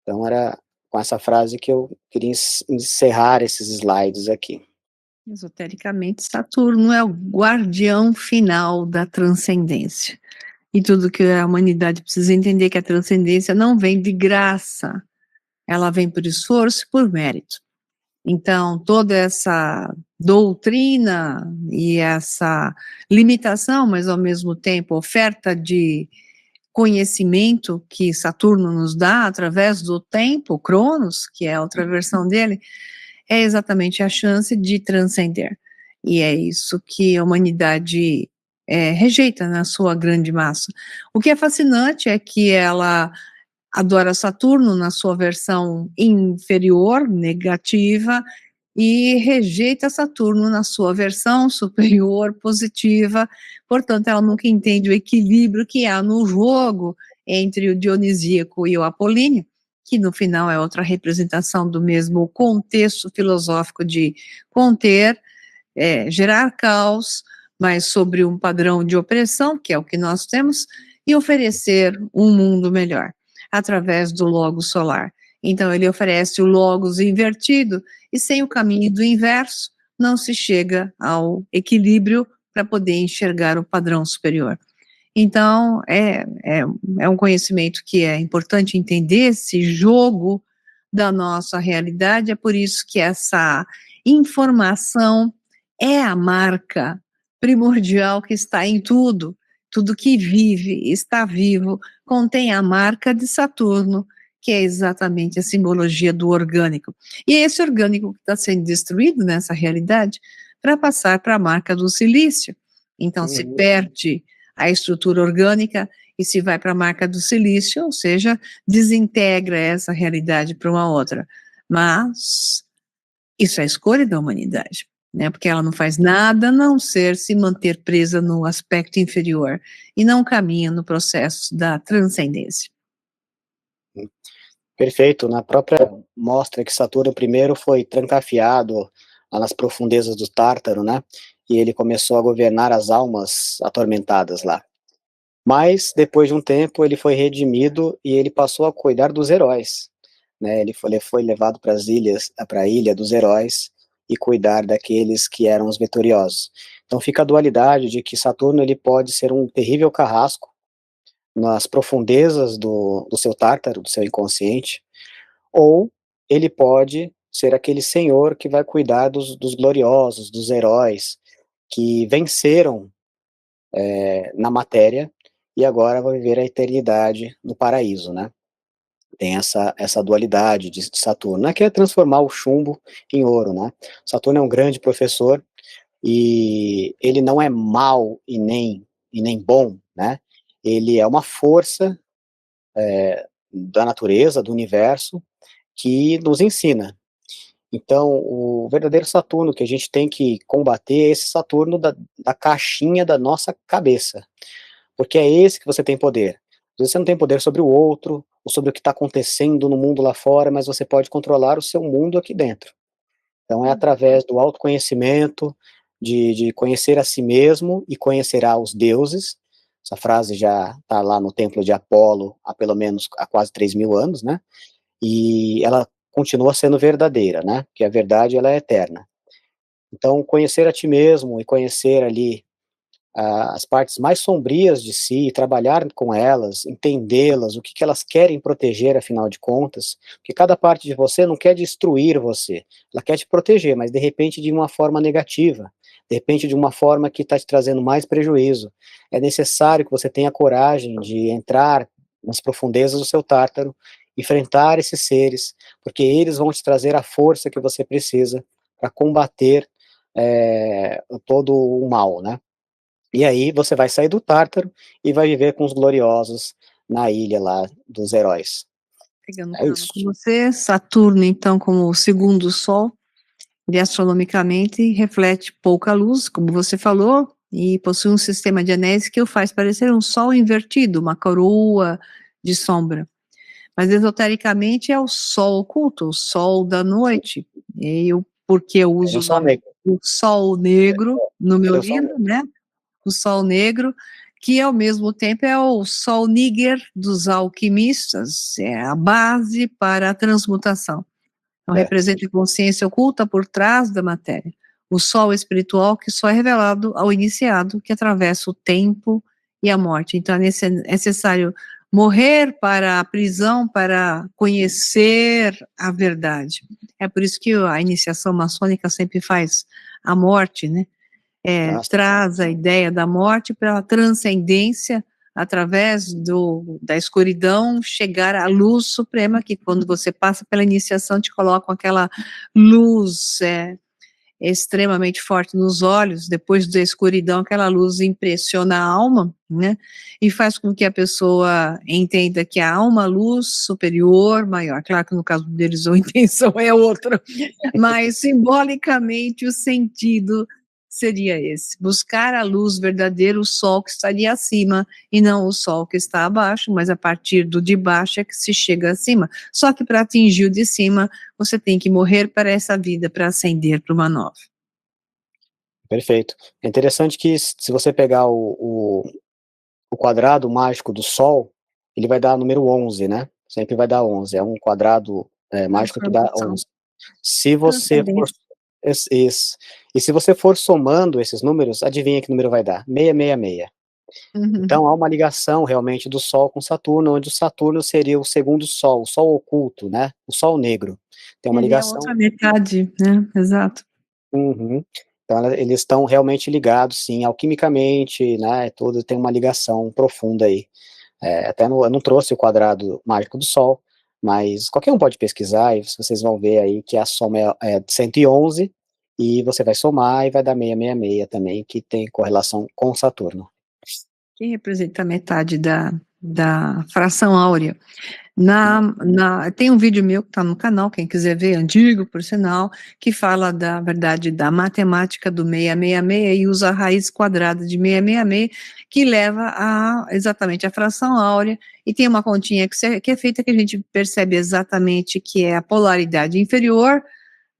Então era com essa frase que eu queria encerrar esses slides aqui. Esotericamente, Saturno é o guardião final da transcendência. E tudo que a humanidade precisa entender é que a transcendência não vem de graça, ela vem por esforço e por mérito. Então, toda essa doutrina e essa limitação, mas ao mesmo tempo oferta de conhecimento que Saturno nos dá através do tempo, Cronos, que é a outra versão dele, é exatamente a chance de transcender. E é isso que a humanidade rejeita na sua grande massa. O que é fascinante é que ela adora Saturno na sua versão inferior, negativa, e rejeita Saturno na sua versão superior, positiva. Portanto, ela nunca entende o equilíbrio que há no jogo entre o dionisíaco e o apolíneo, que no final é outra representação do mesmo contexto filosófico de conter, gerar caos, mas sobre um padrão de opressão, que é o que nós temos, e oferecer um mundo melhor, através do logos solar. Então, ele oferece o logos invertido, e sem o caminho do inverso, não se chega ao equilíbrio para poder enxergar o padrão superior. Então, é um conhecimento que é importante entender, esse jogo da nossa realidade, é por isso que essa informação é a marca primordial que está em tudo. Tudo que vive, está vivo, contém a marca de Saturno, que é exatamente a simbologia do orgânico. E é esse orgânico que está sendo destruído nessa realidade para passar para a marca do silício. Então, se perde a estrutura orgânica e se vai para a marca do silício, ou seja, desintegra essa realidade para uma outra. Mas isso é escolha da humanidade, né? Porque ela não faz nada a não ser se manter presa no aspecto inferior e não caminha no processo da transcendência. Perfeito. Na própria mostra que Saturno primeiro foi trancafiado lá nas profundezas do Tártaro, né? E ele começou a governar as almas atormentadas lá. Mas, depois de um tempo, ele foi redimido e ele passou a cuidar dos heróis, né? Ele foi levado para a ilha dos heróis e cuidar daqueles que eram os vitoriosos. Então fica a dualidade de que Saturno ele pode ser um terrível carrasco nas profundezas do seu tártaro, do seu inconsciente, ou ele pode ser aquele senhor que vai cuidar dos gloriosos, dos heróis, que venceram na matéria e agora vão viver a eternidade no paraíso, né? Tem essa dualidade de Saturno, né, que é transformar o chumbo em ouro, né. Saturno é um grande professor, e ele não é mal e nem bom, né, ele é uma força, da natureza, do universo, que nos ensina. Então, o verdadeiro Saturno que a gente tem que combater é esse Saturno da caixinha da nossa cabeça, porque é esse que você tem poder. Às vezes você não tem poder sobre o outro, ou sobre o que está acontecendo no mundo lá fora, mas você pode controlar o seu mundo aqui dentro. Então é através do autoconhecimento, de conhecer a si mesmo e conhecerá os deuses. Essa frase já está lá no templo de Apolo há pelo menos há quase 3.000 anos, né, e ela continua sendo verdadeira, né, porque a verdade ela é eterna. Então conhecer a ti mesmo e conhecer ali as partes mais sombrias de si, trabalhar com elas, entendê-las, o que que elas querem proteger afinal de contas, porque cada parte de você não quer destruir você, ela quer te proteger, mas de repente de uma forma negativa, de repente de uma forma que está te trazendo mais prejuízo. É necessário que você tenha coragem de entrar nas profundezas do seu tártaro, enfrentar esses seres, porque eles vão te trazer a força que você precisa para combater todo o mal, né. E aí você vai sair do Tártaro e vai viver com os gloriosos na ilha lá dos heróis. Pegando É carona isso. com você, Saturno, então, como o segundo Sol, ele astronomicamente reflete pouca luz, como você falou, e possui um sistema de anéis que o faz parecer um Sol invertido, uma coroa de sombra. Mas esotericamente é o Sol oculto, o Sol da noite. E eu, porque eu Ele é uso um o sol nome negro, do Sol negro no meu ele é um sol livro, negro. né? O Sol negro, que ao mesmo tempo é o Sol níger dos alquimistas, é a base para a transmutação. Então É, representa a consciência oculta por trás da matéria. O Sol espiritual que só é revelado ao iniciado, que atravessa o tempo e a morte. Então é necessário morrer para a prisão, para conhecer a verdade. É por isso que a iniciação maçônica sempre faz a morte, né? Traz a ideia da morte para a transcendência, através da escuridão, chegar à luz suprema, que quando você passa pela iniciação, te colocam aquela luz extremamente forte nos olhos, depois da escuridão, aquela luz impressiona a alma, né, e faz com que a pessoa entenda que há uma luz superior, maior. Claro que no caso deles a intenção é outra, mas simbolicamente o sentido seria esse: buscar a luz verdadeira, o sol que está ali acima, e não o sol que está abaixo, mas a partir do de baixo é que se chega acima. Só que para atingir o de cima, você tem que morrer para essa vida, para ascender para uma nova. perfeito. É interessante que se você pegar o quadrado mágico do Sol, ele vai dar número 11, né, sempre vai dar 11, é um quadrado, mágico que dá Transformação, 11. Se você for transcendência. isso. E se você for somando esses números, adivinha que número vai dar? 666. Uhum. Então há uma ligação realmente do Sol com Saturno, onde o Saturno seria o segundo Sol, o Sol oculto, né, o Sol negro. Tem uma Ele é a ligação. outra metade, né, exato. Uhum. Então eles estão realmente ligados sim, alquimicamente, né, tudo tem uma ligação profunda aí. Até eu não trouxe o quadrado mágico do Sol, mas qualquer um pode pesquisar e vocês vão ver aí que a soma é 111, e você vai somar e vai dar 666 também, que tem correlação com Saturno. Quem representa a metade da fração áurea? Tem um vídeo meu que está no canal, quem quiser ver, antigo, por sinal, que fala da verdade da matemática do 666 e usa a raiz quadrada de 666, que leva exatamente a fração áurea, e tem uma continha que é feita que a gente percebe exatamente que é a polaridade inferior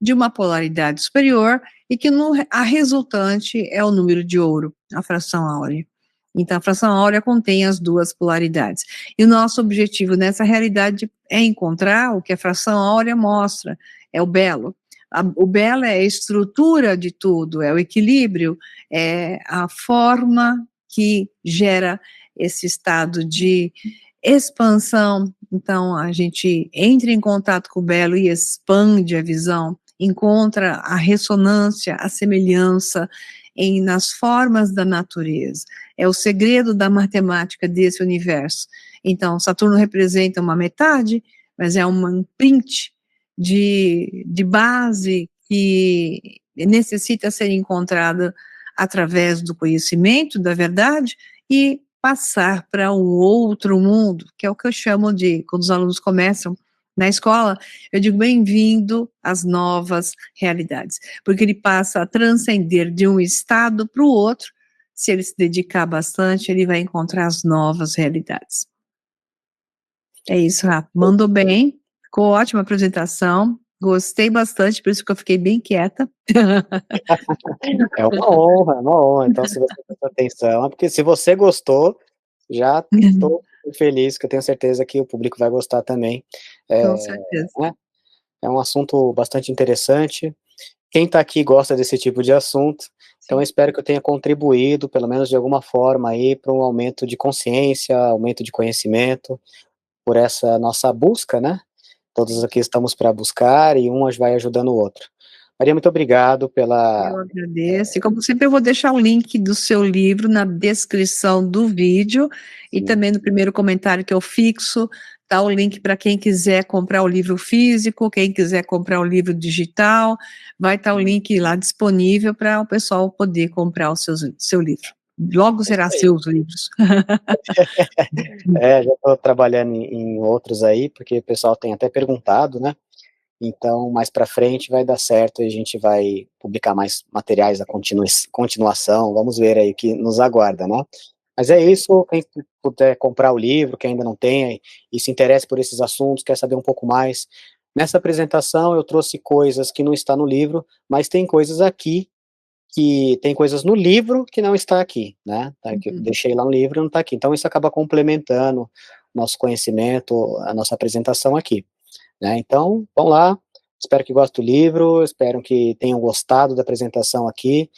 de uma polaridade superior, e que a resultante é o número de ouro, a fração áurea. Então, a fração áurea contém as duas polaridades. E o nosso objetivo nessa realidade é encontrar o que a fração áurea mostra, é o belo. O belo é a estrutura de tudo, é o equilíbrio, é a forma que gera esse estado de expansão. Então, a gente entra em contato com o belo e expande a visão, encontra a ressonância, a semelhança nas formas da natureza. É o segredo da matemática desse universo. Então, Saturno representa uma metade, mas é um print de base que necessita ser encontrada através do conhecimento da verdade e passar para um outro mundo, que é o que eu chamo de, quando os alunos começam na escola, eu digo bem-vindo às novas realidades, porque ele passa a transcender de um estado para o outro. Se ele se dedicar bastante, ele vai encontrar as novas realidades. É isso, Rafa. Mandou bem, ficou ótima a apresentação, gostei bastante, por isso que eu fiquei bem quieta. É uma honra. Então, se você prestou atenção, porque se você gostou, já estou feliz, que eu tenho certeza que o público vai gostar também. Com certeza. Né? É um assunto bastante interessante. Quem está aqui gosta desse tipo de assunto, então eu espero que eu tenha contribuído, pelo menos de alguma forma, aí, para um aumento de consciência, aumento de conhecimento, por essa nossa busca, né? Todos aqui estamos para buscar e um vai ajudando o outro. Maria, muito obrigado pela... Eu agradeço. E como sempre, eu vou deixar o link do seu livro na descrição do vídeo e também no primeiro comentário que eu fixo, tá o link para quem quiser comprar o livro físico, quem quiser comprar o livro digital, vai estar o link lá disponível para o pessoal poder comprar o seu livro. Logo será seus livros. Já estou trabalhando em outros aí, porque o pessoal tem até perguntado, né? Então, mais para frente vai dar certo e a gente vai publicar mais materiais da continuação, vamos ver aí o que nos aguarda, né? Mas é isso, quem puder comprar o livro, quem ainda não tem e se interessa por esses assuntos, quer saber um pouco mais. Nessa apresentação eu trouxe coisas que não está no livro, mas tem coisas aqui, que tem coisas no livro que não está aqui, né? Que eu deixei lá no livro e não está aqui. Então isso acaba complementando nosso conhecimento, a nossa apresentação aqui. Né? Então, vamos lá, espero que gostem do livro, espero que tenham gostado da apresentação aqui.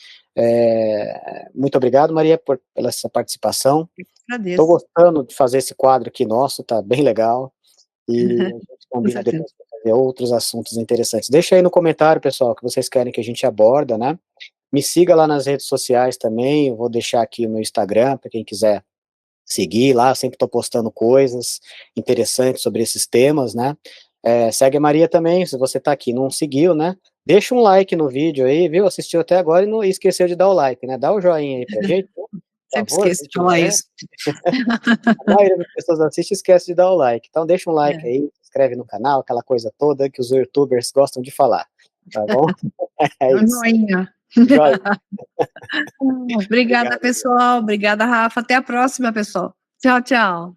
Muito obrigado, Maria, pela essa participação. Agradeço. Estou gostando de fazer esse quadro aqui nosso, tá bem legal, e a gente combina depois para fazer outros assuntos interessantes. Deixa aí no comentário, pessoal, que vocês querem que a gente aborda, né? Me siga lá nas redes sociais também, eu vou deixar aqui o meu Instagram, para quem quiser seguir lá, sempre estou postando coisas interessantes sobre esses temas, né? Segue a Maria também, se você tá aqui e não seguiu, né? Deixa um like no vídeo aí, viu? Assistiu até agora e não esqueceu de dar o like, né? Dá o joinha aí pra gente, por Sempre favor. esqueço de falar isso. A maioria das pessoas assiste e esquece de dar o like. Então deixa um like aí, se inscreve no canal, aquela coisa toda que os youtubers gostam de falar, tá bom? É isso. Joinha. Joinha. Obrigada, pessoal. Obrigada, Rafa. Até a próxima, pessoal. Tchau, tchau.